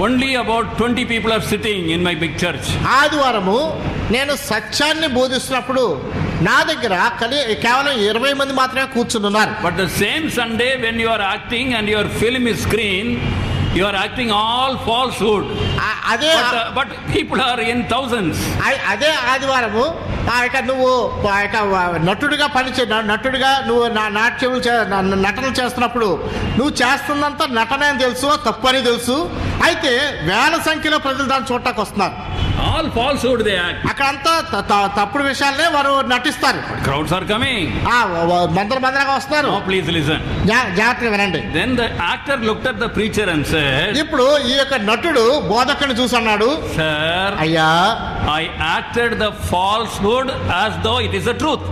only about 20 people are sitting in my big church. ఆదివారము నేను సత్యాన్ని బోధిస్తున్నప్పుడు నా దగ్గర కేవలం 20 మంది మాత్రమే కూర్చున్నారు. But the same Sunday when you are acting and your film is screen, you are acting all falsehood. అదే But people are in thousands. అదే ఆదివారము నువ్వు నటుడిగా నటుడిగా నువ్వు నటన చేస్తున్నప్పుడు నువ్వు చేస్తున్నంత నటన అని తెలుసు, తప్పు అని తెలుసు. అయితే వేల సంఖ్యలో ప్రజలు దాన్ని చూడటానికి వస్తున్నారు. All falsehood they act. అక్కడంతా తప్పుడు విషయాలనే వారు నటిస్తారు. Crowds are coming. మందరగా వస్తున్నారు. Now please listen. జాగ్రత్తగా వినండి. Then the actor looked at the preacher and said, ఇప్పుడు ఈ యొక్క నటుడు బోధకుని చూసి అన్నాడు, Sir, అయ్యా I acted the falsehood as though it is the truth.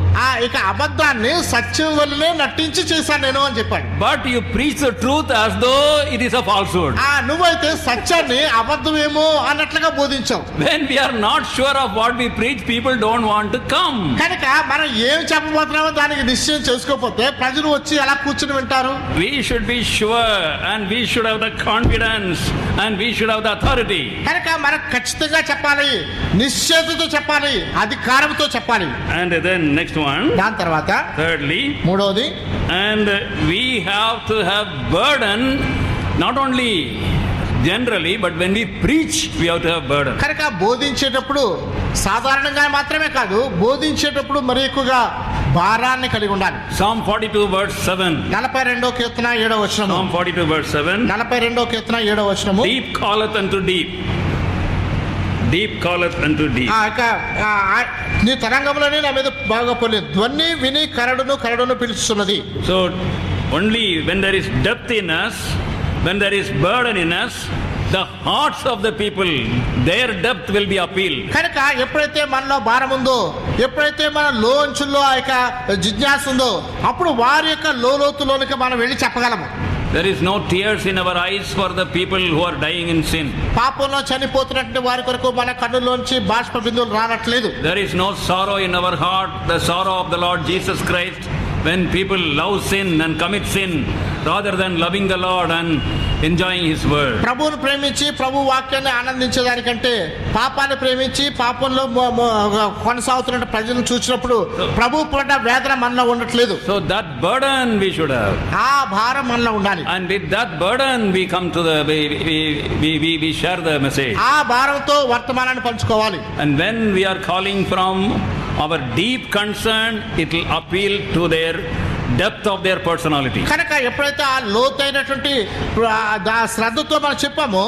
ఇక అబద్ధాన్ని సత్యం వల్లనే నటించి చేశాను నేను అని చెప్పాడు. But you preach the truth as though it is a falsehood. నువ్వైతే సత్యాన్ని అబద్ధమేమో అన్నట్లుగా బోధించావు. When we are not sure of what we preach, people don't want to come. కనుక మనం ఏం చెప్పబోతున్నామో దానికి నిశ్చయం చేసుకోకపోతే ప్రజలు వచ్చి ఎలా కూర్చుని వింటారు? We should be sure and we should have the confidence and we should have the authority. కనుక మనం ఖచ్చితంగా చెప్పాలి, నిశ్చయతతో చెప్పాలి, అధికారంతో చెప్పాలి. And then next one, దాని తర్వాత thirdly, మూడవది, and we have to have burden, not only generally, but when we preach, we have to have burden. కనుక బోధించేటప్పుడు సాధారణంగా మాత్రమే కాదు, బోధించేటప్పుడు మరి ఎక్కువగా భారాన్ని కలిగి ఉండాలి. Psalm 42 verse 7. 42వ కీర్తన 7వ వచనము. Psalm 42 verse 7. 42వ కీర్తన 7వ వచనము. Deep calleth unto deep. Deep calleth unto deep. నీ తరంగంలోనే నా మీద బాగా పోలేదు, ధ్వని విని కరడును పిలుస్తున్నది. So Only when there is depth in us, when there is burden in us, the hearts of the people, their depth will be appealed. కనుక ఎప్పుడైతే మనలో భారం ఉందో, ఎప్పుడైతే మన లోంచుల్లో ఆ యొక్క జిజ్ఞాస ఉందో, అప్పుడు వారి యొక్క లోతులోనికి మనం వెళ్ళి చెప్పగలము. There is no tears in our eyes for the people who are dying in sin. పాపంలో చనిపోతున్నట్టు వారి కొరకు మన కన్నులోంచి బాష్ప బిందువులు రానట్లేదు. There is no sorrow in our heart, the sorrow of the Lord Jesus Christ, when people love sin and commit sin rather than loving the Lord and enjoying His word. ప్రభువును ప్రేమించి ప్రభు వాక్యాన్ని ఆనందించేదానికంటే పాపాన్ని ప్రేమించి పాపంలో కొనసాగుతున్న ప్రజలను చూసినప్పుడు ప్రభు పడ్డ వేదన మనలో ఉండట్లేదు. So that burden we should have. ఆ భారం మనలో ఉండాలి. And with that burden we come to the we share the message. ఆ భారంతో వర్తమానాన్ని పంచుకోవాలి. And when we are calling from our deep concern, it will appeal to their depth of their personality. కనుక ఎప్పుడైతే ఆ లోతైనటువంటి శ్రద్ధతో మనం చెప్పామో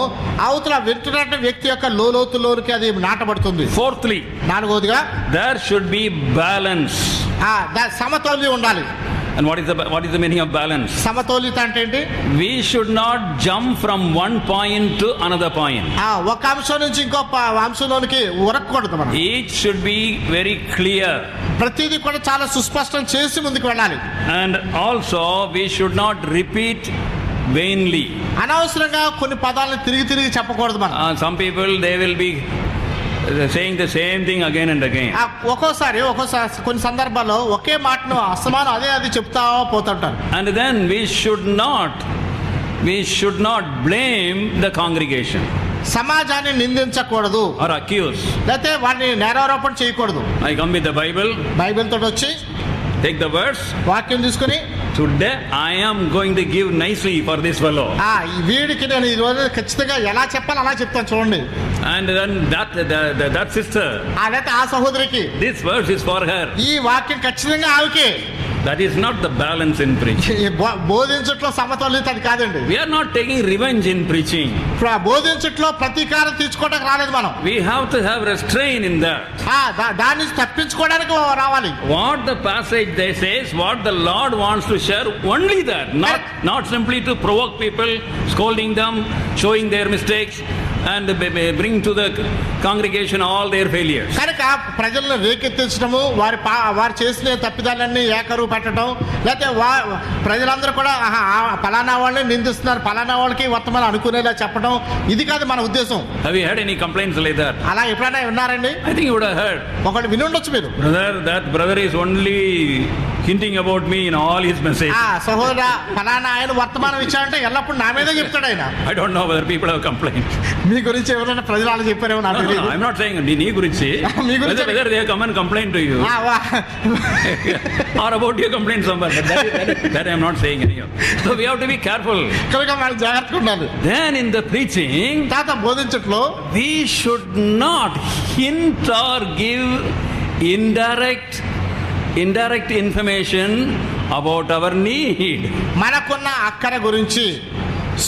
అవతల వింటున్న వ్యక్తి యొక్క లోతులోనికి అది నాటబడుతుంది. Fourthly, నాలుగోదిగా there should be balance. సమతౌల్యం ఉండాలి. And what is the meaning of balance? సమతౌల్యత అంటే ఏంటి? We should not jump from one point to another point. ఒక అంశం నుంచి ఇంకో అంశంలోనికి ఉరకకూడదు మనం. Each should be very clear. ప్రతిదీ కూడా చాలా సుస్పష్టం చేసి ముందుకు వెళ్ళాలి. And also we should not repeat vainly. అనవసరంగా కొన్ని పదాలను తిరిగి చెప్పకూడదు మనం. Some people they will be saying the same thing again and again. ఒక్కోసారి కొన్ని సందర్భాల్లో ఒకే మాటను అసమానం అదే చెప్తా పోతుంటారు. And then we should not blame the congregation. సమాజాన్ని నిందించకూడదు or accuse. లేకపోతే వారిని నేరారోపణ చేయకూడదు. I come with the Bible. Bible తోటి వచ్చి take the verse. వాక్యం తీసుకుని today I am going to give nicely for this fellow. ఈ వీడికి నేను ఈ రోజు ఖచ్చితంగా ఎలా చెప్పాలి అలా చెప్తాను చూడండి. And then that sister, లేకపోతే ఆ సహోదరికి this verse is for her. ఈ వాక్యం ఖచ్చితంగా ఆవికే. That is not the balance in preaching. బోధించట్లో సమతౌల్యత అది కాదండి. We are not taking revenge in preaching. బోధించట్లో ప్రతీకారం తీర్చుకోవడానికి రాలేదు మనం. We have to have restraint in that. దాని నుంచి తప్పించుకోవడానికి రావాలి. What the passage they says, what the Lord wants to share, only that. Not simply to provoke people, scolding them, showing their mistakes and bring to the congregation all their failures. కనుక ప్రజలను రేకెత్తించడము, వారు చేసిన తప్పిదాలన్నీ ఏకరువు పెట్టడం, లేకపోతే ప్రజలందరూ కూడా పలానా వాళ్ళని నిందిస్తున్నారు, పలానా వాళ్ళకి వర్తమానం అనుకునేలా చెప్పడం, ఇది కాదు మన ఉద్దేశం. Have you heard any complaints like that? అలా ఎప్పుడైనా విన్నారండి? I think you would have heard. ఒకటి వినుండొచ్చు మీరు. That brother is only hinting about me in all his messages. సహోదరా పలానా ఆయన వర్తమానం ఇచ్చాడంటే ఎల్లప్పుడు నా మీదే చెప్తాడు ఆయన. I don't know whether people have complained. మీ గురించి ఎవరైనా ప్రజలు అలా చెప్పారేమో నాకు తెలియదు. I'm not saying నీ గురించి. Whether they come and complain to you or about your complaint somewhere, that I'm not saying anyhow. So we have to be careful. కనుక మనం జాగ్రత్తగా ఉండాలి. Then in the preaching, తాత బోధించట్లో we should not hint or give indirect information about our need. మనకున్న అక్కర గురించి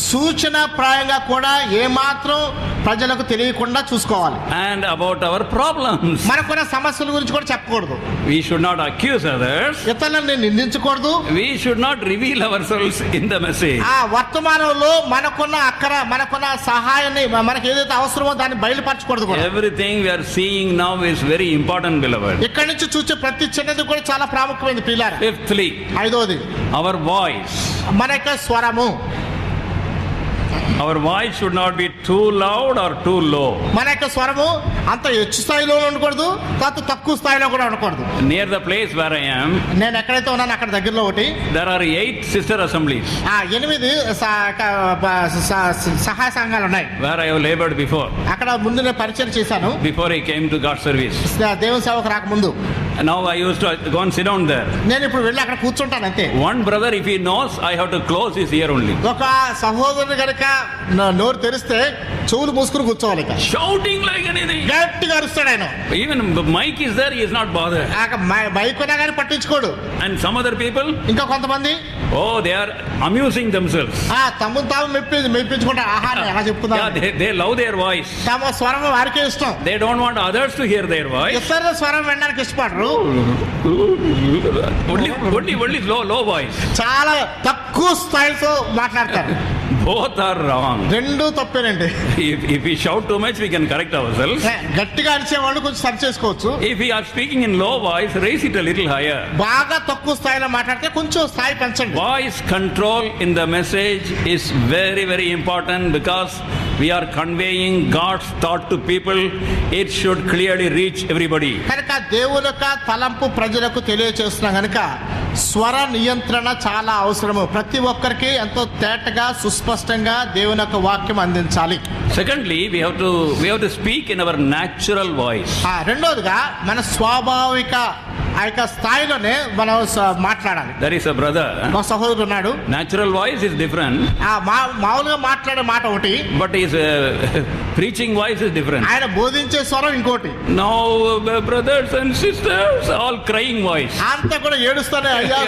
సూచన ప్రాయంగా కూడా ఏమాత్రం ప్రజలకు తెలియకుండా చూసుకోవాలి. And about our problems. మనకున్న సమస్యల గురించి కూడా చెప్పకూడదు. We should not accuse others. ఇతరులను నిందించకూడదు. We should not reveal ourselves in the message. వర్తమానంలో మనకున్న అక్కర, మనకున్న సహాయాన్ని, మనకి ఏదైతే అవసరమో దాన్ని బయలుపరచకూడదు. Everything we are seeing now is very important, beloved. ఇక్కడి నుంచి చూసే ప్రతి చిన్నది కూడా చాలా ప్రాముఖ్యమైనది ప్రియులారా. Fifthly, ఐదోది our voice. మన యొక్క స్వరము. Our voice should not be too loud or too low. మన యొక్క స్వరము అంత హెచ్చు స్థాయిలో ఉండకూడదు, కాదు తక్కువ స్థాయిలో కూడా ఉండకూడదు. Near the place where I am, నేను ఎక్కడైతే ఉన్నాను అక్కడ దగ్గరలో ఒకటి, there are 8 sister assemblies. 8 సహాయ సంఘాలు ఉన్నాయి. Where I have labored before. అక్కడ ముందు నేను పరిచయం చేశాను. Before I came to God service. దేవుని సేవకు రాకముందు. Now I used to go and sit down there. నేను ఇప్పుడు వెళ్ళి అక్కడ కూర్చుంటాను అంతే. One brother, if he knows, I have to close his ear only. ఒక సహోదరుడు గనుక నోరు తెరిస్తే చెవులు మూసుకుని కూర్చోవాలి. ఇక shouting like anything. గట్టిగా అరుస్తాడు ఆయన. Even the mic is there, he is not bothered. Bike ఉన్నా కానీ పట్టించుకోడు. And some other people, ఇంకా కొంతమంది they are amusing themselves. తమ్మును తాము మెప్పించుకుంటా. ఆహా ఎలా చెప్తున్నా. They love their voice. తమ స్వరం వారికే ఇష్టం. They don't want others to hear their voice. ఇతరుల స్వరం వినడానికి ఇష్టపడరు. Only low voice. చాలా తక్కువ స్థాయితో మాట్లాడతారు. Both are wrong. రెండు తప్పేనండి. If we shout too much, we can correct ourselves. గట్టిగా అరిచే వాళ్ళు కొంచెం సరి చేసుకోవచ్చు. If we are speaking in low voice, raise it a little higher. బాగా తక్కువ స్థాయిలో మాట్లాడితే కొంచెం స్థాయి పెంచండి. Voice control in the message is very, very important because we are conveying God's thought to people. It should clearly reach everybody. కనుక దేవుని యొక్క తలంపు ప్రజలకు తెలియచేస్తున్నాం కనుక స్వర నియంత్రణ చాలా అవసరము. ప్రతి ఒక్కరికి ఎంతో తేటగా సుస్పష్టంగా దేవుని యొక్క వాక్యం అందించాలి. Secondly, we have to speak in our natural voice. రెండోదిగా మన స్వాభావిక ఆ యొక్క స్థాయిలోనే మనం మాట్లాడాలి. There is a brother. మా సహోదరుడు ఉన్నాడు. Natural voice is different. మామూలుగా మాట్లాడే మాట ఒకటి. But his preaching voice is different. ఆయన బోధించే స్వరం ఇంకోటి. Now brothers and sisters, all crying voice. అంతా కూడా ఏడుస్తానే అయ్యా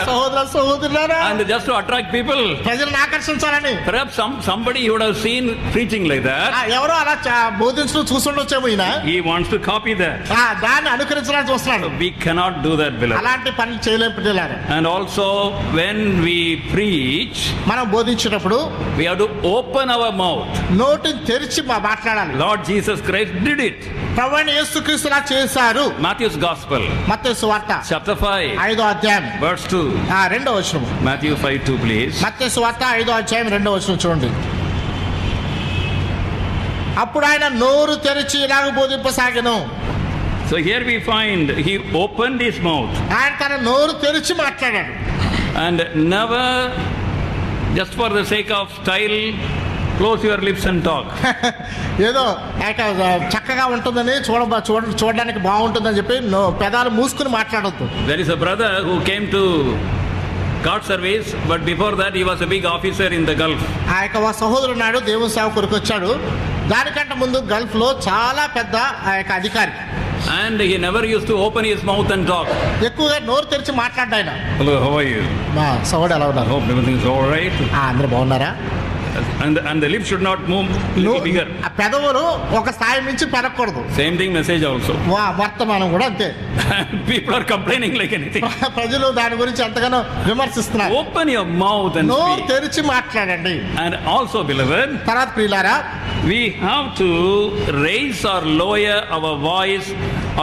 సహోదరులారా. And just to attract people. ప్రజలను ఆకర్షించాలని. Perhaps somebody would have seen preaching like that. ఎవరో అలా బోధించడం చూస్తుండొచ్చేమో ఈయన. He wants to copy that. దాన్ని అనుకరించడానికి చూస్తున్నాడు. We cannot do that, beloved. అలాంటి పనులు చేయలేం పిల్లలారా. And also when we preach, మనం బోధించేటప్పుడు we have to open our mouth. నోటిని తెరిచి మాట్లాడాలి. Lord Jesus Christ did it. ప్రభువైన యేసుక్రీస్తు లా చేశారు. Matthew's Gospel, మత్తయి సువార్త chapter 5, 5వ అధ్యాయం verse 2. రెండవ వచనం. Matthew 5:2, please. మత్తయి సువార్త 5వ అధ్యాయం 2వ వచనం చూడండి. అప్పుడు ఆయన నోరు తెరిచి ఇలాగ బోధింపసాగెను. So here we find he opened his mouth. ఆయన తన నోరు తెరిచి మాట్లాడాడు. And never just for the sake of style, close your lips and talk. ఏదో చక్కగా ఉంటుందని చూడడానికి బాగుంటుందని చెప్పి పెదాలు మూసుకుని మాట్లాడొద్దు. There is a brother who came to God service, but before that he was a big officer in the Gulf. ఆ యొక్క సహోదరుడు ఉన్నాడు, దేవుని సేవ కొరకు వచ్చాడు. దానికంటే ముందు గల్ఫ్ లో చాలా పెద్ద ఆ యొక్క అధికారి. And he never used to open his mouth and talk. ఎక్కువగా నోరు తెరిచి మాట్లాడాయన. Hello, how are you? మా సోదరుడు ఎలా ఉన్నారు? Hope everything is all right. అందరూ బాగున్నారా? And the lips should not move little bigger. ఆ పెదవులు ఒక స్థాయి నుంచి పెరగకూడదు. Same thing message also. వర్తమానం కూడా అంతే. People are complaining like anything. ప్రజలు దాని గురించి ఎంతగానో విమర్శిస్తున్నారు. Open your mouth and నోరు speak. తెరిచి మాట్లాడండి. And also, beloved, తర్వాత ప్రియులారా, we have to raise or lower our voice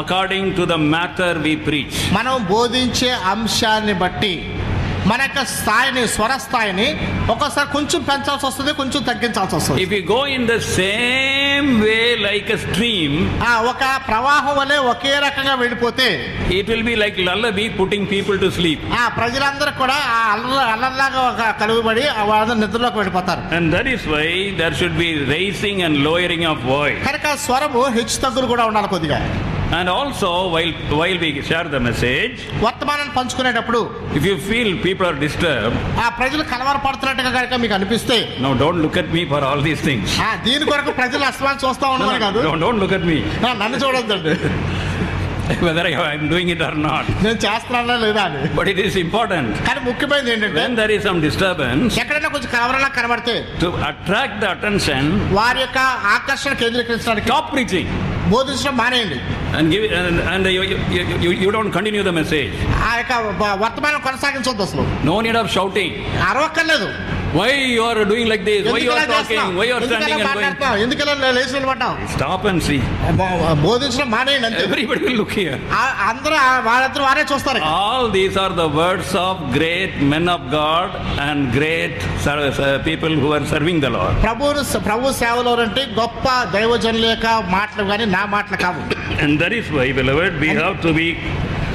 according to the matter we preach. మనం బోధించే అంశాన్ని బట్టి మన యొక్క స్థాయిని, స్వర స్థాయిని ఒక్కోసారి కొంచెం పెంచాల్సి వస్తుంది, కొంచెం తగ్గించాల్సి వస్తుంది. If you go in the same way like a stream, ఒక ప్రవాహం వలె ఒకే రకంగా వెళ్ళిపోతే it will be like lullaby putting people to sleep. ప్రజలందరూ కూడా అల్లర్లాగా ఒక కలుగుబడి వాళ్ళ నిద్రలోకి వెళ్ళిపోతారు. And that is why there should be raising and lowering of voice. కనుక స్వరము హెచ్చు తగ్గులు కూడా ఉండాలి కొద్దిగా. And also while we share the message, వర్తమానాన్ని పంచుకునేటప్పుడు if you feel people are disturbed, ప్రజలు కలవరపడుతున్నట్టుగా కనుక మీకు అనిపిస్తే, no, don't look at me for all these things. దీని కొరకు ప్రజలు అస్మాన్ చూస్తా ఉన్నారు కాదు. Don't look at me. నన్ను చూడొద్దండి, whether I am doing it or not. నేను చేస్తున్నానా లేదా అని. But it is important. కానీ ముఖ్యమైనది ఏంటంటే, when there is some disturbance, ఎక్కడైనా కొంచెం కలవరంలా కనబడితే to attract the attention, వారి యొక్క ఆకర్షణ కేంద్రీకరించడానికి stop preaching. బోధించడం మానేయండి. And give it, and you don't continue the message. ఆ యొక్క వర్తమానం కొనసాగించొద్దు అసలు. No need of shouting. అరవక్కర్లేదు. Why you are doing like this? Why you are talking? Why you are standing and going? ఎందుకలా లేచి నిలబడ్డాం? Stop and see. బోధించడం మానేయండి అంతే. Everybody will look here. అందరూ వాళ్ళందరూ వారే చూస్తారు. All these are the words of great men of God and great people who are serving the Lord. ప్రభు సేవలో అంటే గొప్ప దైవజనుల యొక్క మాటలు కానీ నా మాటలు కావు. And that is why, beloved, we have to be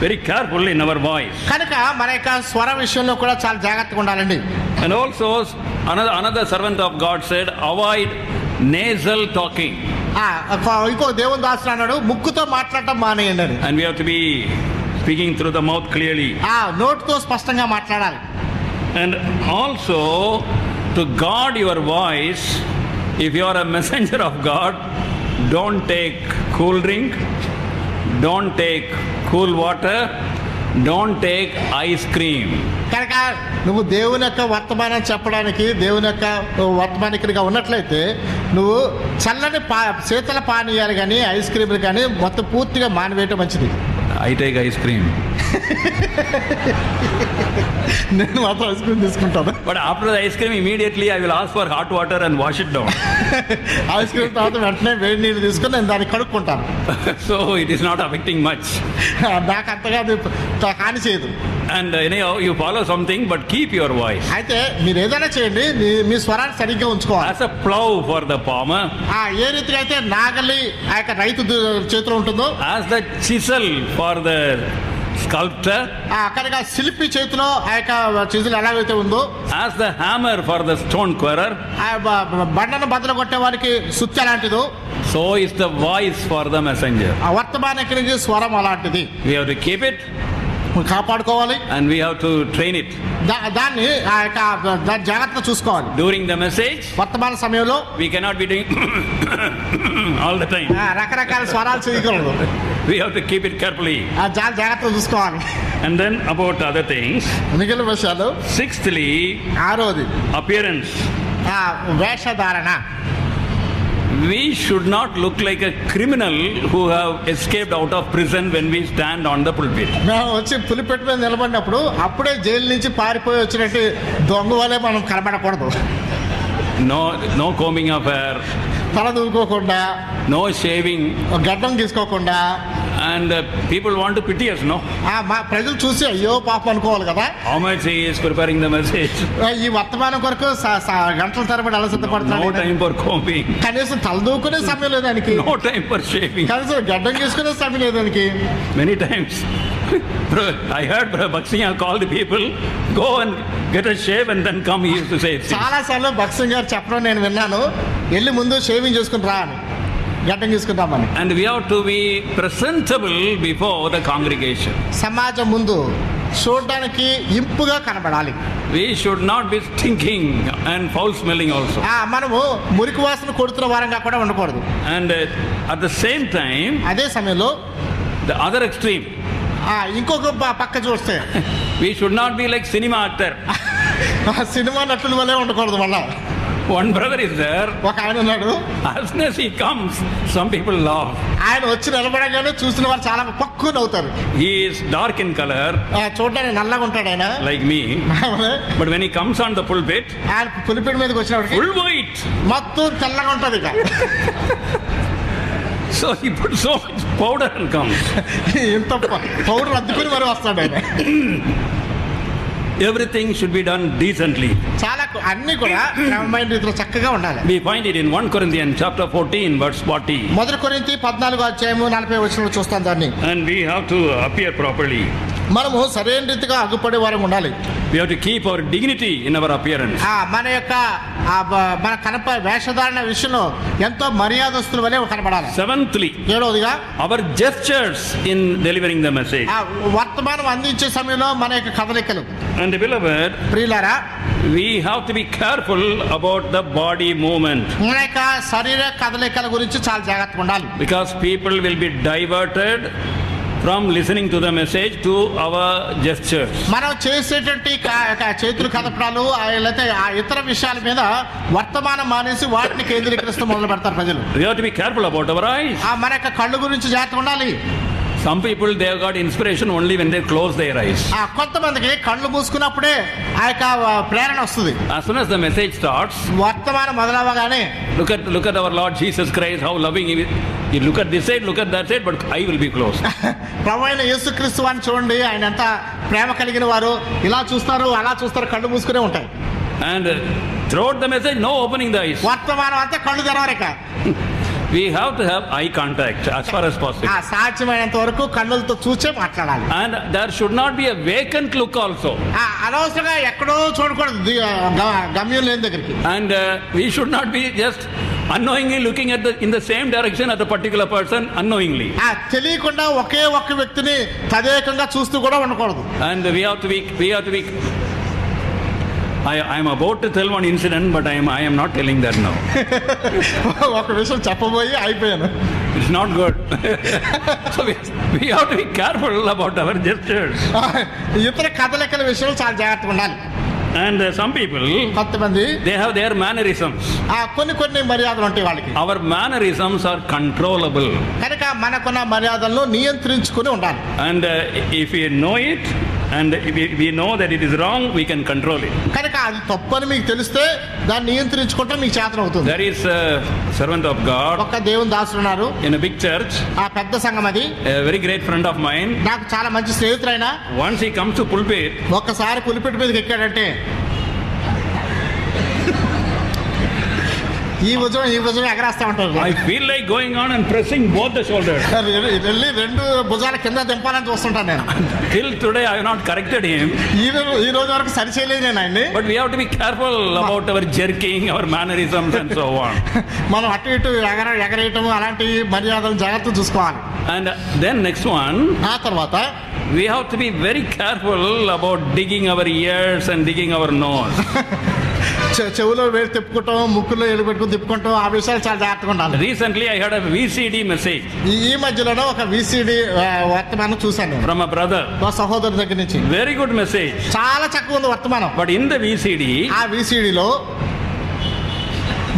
very careful in our voice. కనుక మన యొక్క స్వర విషయంలో కూడా చాలా జాగ్రత్తగా ఉండాలండి. And also another servant of God said, avoid nasal talking. ఇంకో దేవుని దాసుడు అన్నాడు, ముక్కుతో మాట్లాడటం మానేయండి అని. And we have to be speaking through the mouth clearly. నోటితో స్పష్టంగా మాట్లాడాలి. And also to guard your voice, If you are a messenger of God, don't take cool drink, don't take cool water, don't take ice cream. కనుక నువ్వు దేవుని యొక్క వర్తమానం చెప్పడానికి దేవుని యొక్క వర్తమానికుడిగా ఉన్నట్లయితే నువ్వు చల్లని శీతల పానీయాలు కానీ ఐస్ క్రీములు కానీ మొత్తం పూర్తిగా మానివేయటం మంచిది. I take ice cream. నేను మాత్రం ఐస్ క్రీమ్ తీసుకుంటాను. But after the ice cream, immediately I will ask for hot water and wash it down. Ice cream తర్వాత వెంటనే వేడి నీళ్ళు తీసుకుని నేను దాన్ని కడుక్కుంటాను. So it is not affecting much. నాకు అంతగా అది హాని చేయదు. And anyhow, you follow something, but keep your voice. అయితే మీరు ఏదైనా చేయండి, మీ స్వరాన్ని సరిగ్గా ఉంచుకోవాలి. As a plow for the farmer, ఏ రీతిగా అయితే నాగలి ఆ యొక్క రైతు చేతిలో ఉంటుందో, as the chisel for the sculptor, కనుక శిల్పి చేతిలో ఆ యొక్క చిజులు ఎలాగైతే ఉందో, as the hammer for the stone quarrer, బండను బద్దలు కొట్టే వారికి సుత్తి అలాంటిదో, so is the voice for the messenger. ఆ వర్తమానికునికి స్వరం అలాంటిది. We have to keep it కాపాడుకోవాలి and we have to train it. దాన్ని ఆ యొక్క దాన్ని జాగ్రత్తగా చూసుకోవాలి. During the message, వర్తమాన సమయంలో we cannot be doing all the time. రకరకాల స్వరాలు చేయగలరు. We have to keep it carefully. జాగ్రత్తగా చూసుకోవాలి. And then about other things, మిగిలిన విషయాలు. sixthly, ఆరోది appearance. వేషధారణ. We should not look like a criminal who have escaped out of prison when we stand on the pulpit. మేము వచ్చి పులిపెట్టు మీద నిలబడినప్పుడు అప్పుడే జైలు నుంచి పారిపోయి వచ్చినట్టు దొంగ వలె మనం కనబడకూడదు. No combing of hair, తల దూకోకుండా, no shaving, గడ్డం తీసుకోకుండా. and people want to pity us, no? మా ప్రజలు చూసి అయ్యో పాపం అనుకోవాలి కదా. How much he is preparing the message. ఈ వర్తమానం కొరకు గంటల తరబడి అలా సిద్ధపడుతున్నాడు. No time for combing. కనీసం తల దూకునే సమయం లేదు దానికి. No time for shaving. కనీసం గడ్డం తీసుకునే సమయం లేదు దానికి. Many times I heard Bhaksingha call the people, go and get a shave and then come, he used to say. చాలా సార్లు భక్సింగ్ గారు చెప్పడం నేను విన్నాను, వెళ్ళి ముందు షేవింగ్ చేసుకుని రా అని, గడ్డం తీసుకుంటామని. And we have to be presentable before the congregation. సమాజం ముందు చూడడానికి ఇంపుగా కనబడాలి. We should not be stinking and foul smelling also. మనము మురికి వాసన కొడుతున్న వారంగా కూడా ఉండకూడదు. And at the same time, అదే సమయంలో the other extreme, ఇంకొక పక్క చూస్తే we should not be like cinema actor. Cinema నటుల వల్లే ఉండకూడదు. మళ్ళా One brother is there. ఒక ఆయన ఉన్నాడు. As soon as he comes, some people laugh. ఆయన వచ్చి నిలబడగానే చూసిన వారు చాలా పక్కువ నవ్వుతారు. He is dark in color, చూడడానికి నల్లగా ఉంటాడు ఆయన, like me. But when he comes on the pulpit, ఆయన పులిపేట మీదకి వచ్చినప్పుడు full white. మొత్తం తెల్లగా ఉంటది ఇక. So he put so much powder and comes. ఇంత పౌడర్ అద్దుకుని మరి వస్తాడు ఆయన. Everything should be done decently. చాలా అన్ని కూడా క్రమమైన రీతిలో చక్కగా ఉండాలి. We find it in 1 Corinthians chapter 14 verse 40. 1 కొరింథీ 14వ అధ్యాయము 40వ వచనంలో చూస్తాం దాన్ని. And we have to appear properly. మనము సరైన రీతిగా అగ్గుపడే వారం ఉండాలి. We have to keep our dignity in our appearance. మన యొక్క మన వేషధారణ విషయంలో ఎంతో మర్యాదస్తుల వలె కనబడాలి. Seventhly, ఏడవదిగా our gestures in delivering the message. వర్తమానం అందించే సమయంలో మన యొక్క కదలికలు. And beloved, ప్రియులారా, we have to be careful about the body movement. మన యొక్క శరీర కదలికల గురించి చాలా జాగ్రత్తగా ఉండాలి. Because people will be diverted from listening to the message to our gestures. మనం చేసేటువంటి చేతుల కదపడాలు లేకపోతే ఆ ఇతర విషయాల మీద వర్తమానం మానేసి వాటిని కేంద్రీకరిస్తూ మొదలు పెడతారు ప్రజలు. We have to be careful about our eyes. మన యొక్క కళ్ళు గురించి జాగ్రత్తగా ఉండాలి. Some people, they have got inspiration only when they close their eyes. కొంతమందికి కళ్ళు మూసుకున్నప్పుడే ఆ యొక్క ప్రేరణ వస్తుంది. As soon as the message starts, వర్తమానం మొదలవగానే look at our Lord Jesus Christ, how loving he is. You look at this side, look at that side, but eye will be closed. ప్రభువైన యేసుక్రీస్తు వారిని చూడండి, ఆయన ఎంత ప్రేమ కలిగిన వారు, ఇలా చూస్తారు అలా చూస్తారు, కళ్ళు మూసుకునే ఉంటాయి. And throughout the message, no opening the eyes. వర్తమానం అంతా కళ్ళు తెరవరిక. We have to have eye contact as far as possible. సాధ్యమైనంత వరకు కళ్ళులతో చూసే మాట్లాడాలి. And there should not be a vacant look also. అనవసరంగా ఎక్కడో చూడకూడదు, గమ్యం లేని దగ్గరికి. And we should not be just unknowingly looking at in the same direction at a particular person unknowingly. తెలియకుండా ఒకే ఒక్క వ్యక్తిని తదేకంగా చూస్తూ కూడా ఉండకూడదు. And we have to be I am about to tell one incident, but I am not telling that now. ఒక విషయం చెప్పబోయి అయిపోయాను. It's not good. So we have to be careful about our gestures. ఇతర కదలికల విషయంలో చాలా జాగ్రత్తగా ఉండాలి. And some people, కొంతమంది they have their mannerisms. కొన్ని మర్యాదలు ఉంటాయి వాళ్ళకి. Our mannerisms are controllable. కనుక మనకున్న మర్యాదలను నియంత్రించుకుని ఉండాలి. And if we know it, and if we know that it is wrong, we can control it. కనుక అది తప్పని మీకు తెలిస్తే దాన్ని నియంత్రించుకుంటే మీకు చేతన అవుతుంది. There is a servant of God, ఒక దేవుని దాసుడు ఉన్నారు in a big church, ఆ పెద్ద సంఘం అది. a very great friend of mine. నాకు చాలా మంచి స్నేహితుడైన. Once he comes to pulpit, ఒక్కసారి పులిపిటి మీదకి ఎక్కాడంటే ఈ భుజం ఎగరేస్తా ఉంటారు. I feel like going on and pressing both the shoulders. వెళ్ళి రెండు భుజాల కింద దింపాలని చూస్తుంటాను నేను. Till today I have not corrected him. ఈ రోజు వరకు సరిచేయలేదు నేను ఆయన్ని. But we have to be careful about our jerking, our mannerisms and so on. మనం అటు ఇటు ఎగరేయటం అలాంటి మర్యాదలు జాగ్రత్త చూసుకోవాలి. And then next one, ఆ తర్వాత we have to be very careful about digging our ears and digging our nose. చెవులో వేలు తిప్పుకుంటాం, ముక్కులో ఏలు పెట్టుకుని తిప్పుకుంటాం, ఆ విషయాలు చాలా జాగ్రత్తగా ఉండాలి. Recently I had a VCD message. ఈ మధ్యలోనే ఒక VCD వర్తమానం చూశాను from a brother, మా సహోదరు దగ్గర నుంచి. very good message, చాలా చక్కగా ఉంది వర్తమానం. but in the VCD, ఆ VCDలో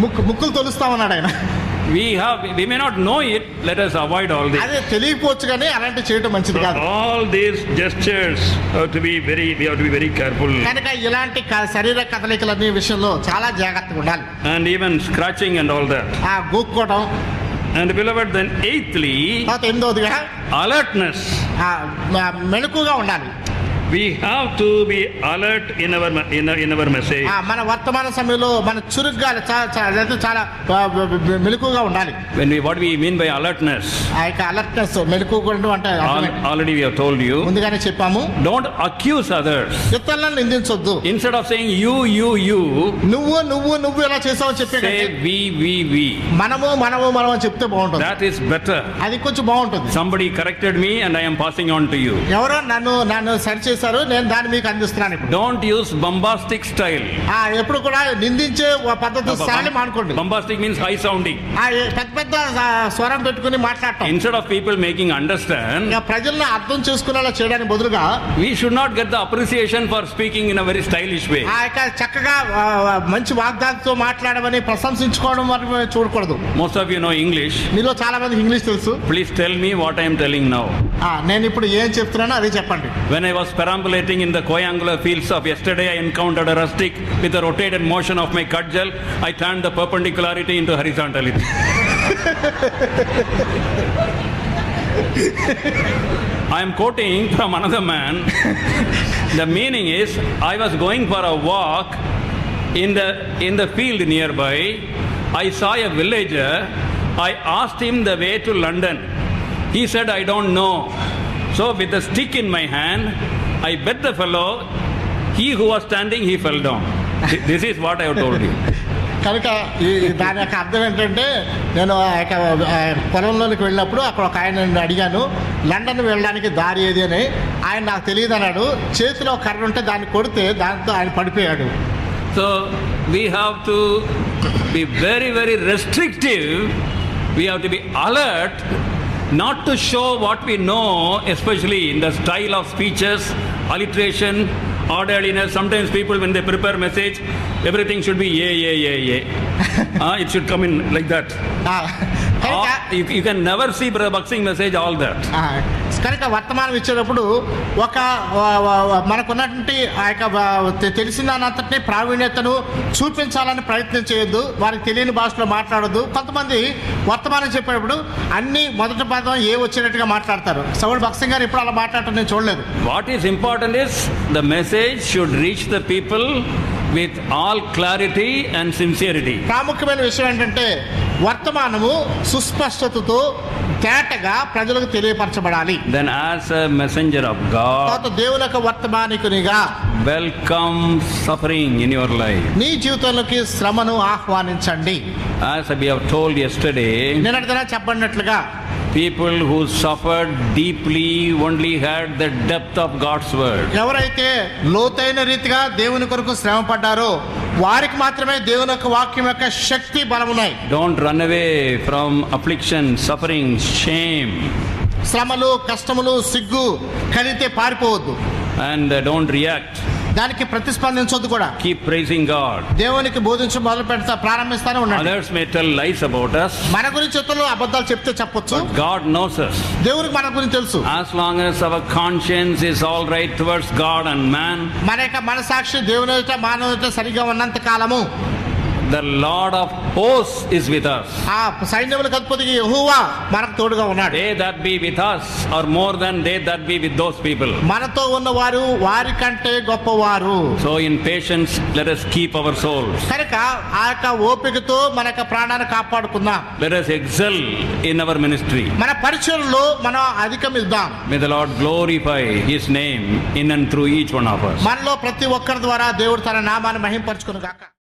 ముక్కులు తొలుస్తా ఉన్నాడు ఆయన. we may not know it, let us avoid all this. అదే తెలియకపోవచ్చు కానీ అలాంటి చేయడం మంచిది కాదు. All these gestures have to be we have to be very careful. కనుక ఇలాంటి శరీర కదలికలన్నీ విషయంలో చాలా జాగ్రత్తగా ఉండాలి. And even scratching and all that. ఆ గోక్కోవడం. And beloved, then eighthly, ఎనిమిదవదిగా alertness. మెలకుగా ఉండాలి. We have to be alert in our message. మన వర్తమాన సమయంలో మన చురుగ్గా చాలా మెలకుగా ఉండాలి. What we mean by alertness? ఆ యొక్క అలర్ట్నెస్ మెలకుగా అంటే already we have told you. ముందుగానే చెప్పాము. Don't accuse others. ఇతరులను నిందించొద్దు. Instead of saying you, నువ్వు ఎలా చేసావో చెప్పే say we. మనము అని చెప్తే బాగుంటుంది. That is better. అది కొంచెం బాగుంటుంది. Somebody corrected me and I am passing on to you. ఎవరో నన్ను సరి చేశారు, నేను దాన్ని మీకు అందిస్తున్నాను. Don't use bombastic style. ఎప్పుడు కూడా నిందించే పద్ధతి శైలి మానుకోండి. Bombastic means high sounding. పెద్ద స్వరం పెట్టుకుని మాట్లాడటం. Instead of people making understand, ప్రజలను అర్థం చేసుకునేలా చేయడానికి బదులుగా we should not get the appreciation for speaking in a very stylish way. చక్కగా మంచి వాగ్దానంతో మాట్లాడమని ప్రశంసించుకోవడం వరకు చూడకూడదు. Most of you know English. మీలో చాలా మందికి ఇంగ్లీష్ తెలుసు. Please tell me what I am telling now. నేను ఇప్పుడు ఏం చెప్తున్నానో అది చెప్పండి. When I was perambulating in the Koyangular fields of yesterday, I encountered a rustic with the rotated motion of my cudgel. I turned the perpendicularity into horizontality. I am quoting from another man. The meaning is, I was going for a walk in the field nearby. I saw a villager. I asked him the way to London. He said, I don't know. So with the stick in my hand, I bet the fellow, he who was standing, he fell down. This is what I have told you. కనుక దాని యొక్క అర్థం ఏంటంటే, నేను పొలంలోకి వెళ్ళినప్పుడు అక్కడ ఒక ఆయన అడిగాను, లండన్ వెళ్ళడానికి దారి ఏది అని. ఆయన నాకు తెలియదు అన్నాడు. చేతిలో కర్ర ఉంటే దాన్ని కొడితే దాంతో ఆయన పడిపోయాడు. So we have to be very, very restrictive. We have to be alert, not to show what we know, especially in the style of speeches, alliteration, orderliness. Sometimes people, when they prepare message, everything should be it should come in like that. You can never see Brother Baksing message all that. కనుక వర్తమానం ఇచ్చేటప్పుడు ఒక మనకున్నటువంటి ఆ యొక్క తెలిసినంతటి ప్రావీణ్యతను చూపించాలని ప్రయత్నం చేయొద్దు. వారికి తెలియని భాషలో మాట్లాడొద్దు. కొంతమంది వర్తమానం చెప్పేటప్పుడు అన్ని మొదటి పదం వచ్చినట్టుగా మాట్లాడతారు. సౌల్ భక్సింగ్ గారు ఇప్పుడు అలా మాట్లాడటం నేను చూడలేదు. What is important is the message should reach the people with all clarity and sincerity. ప్రాముఖ్యమైన విషయం ఏంటంటే, వర్తమానము సుస్పష్టతతో తేటగా ప్రజలకు తెలియపరచబడాలి. Then as a messenger of God, దేవుని యొక్క వర్తమానికునిగా welcome suffering in your life. నీ జీవితంలోకి శ్రమను ఆహ్వానించండి. As we have told yesterday, నిన్నటి దినం చెప్పబడినట్లుగా People who suffered deeply only had the depth of God's word. ఎవరైతే లోతైన రీతిగా దేవుని కొరకు శ్రమ పడ్డారో వారికి మాత్రమే దేవుని యొక్క వాక్యం యొక్క శక్తి బలమున్నాయి. Don't run away from affliction, suffering, shame. శ్రమలు, కష్టములు, సిగ్గు కలిగితే పారిపోవద్దు. And don't react. దానికి ప్రతిస్పందించొద్దు కూడా. Keep praising God. దేవునికి బోధించ మొదలు పెడతా ప్రారంభిస్తానే ఉండండి. Others may tell lies about us. మన గురించి ఇతరులు అబద్ధాలు చెప్తే చెప్పొచ్చు. But God knows us. దేవునికి మన గురించి తెలుసు. As long as our conscience is all right towards God and man, మన యొక్క మనసాక్షి దేవుని ఎదుట మానవుని ఎదుట సరిగా ఉన్నంత కాలము the Lord of hosts is with us. ఆ సైన్యములకు అధిపతి యెహోవా మనకు తోడుగా ఉన్నాడు. They that be with us are more than they that be with those people. మనతో ఉన్నవారు వారి కంటే గొప్పవారు. So in patience let us keep our souls. కనుక ఆ యొక్క ఓపికతో మన యొక్క ప్రాణాన్ని కాపాడుకుందాం. Let us excel in our ministry. మన పరిచర్యలో మనం అధిగమిద్దాం. May the Lord glorify His name in and through each one of us. మనలో ప్రతి ఒక్కరి ద్వారా దేవుడు తన నామాన్ని మహింపరచుకొను గాక.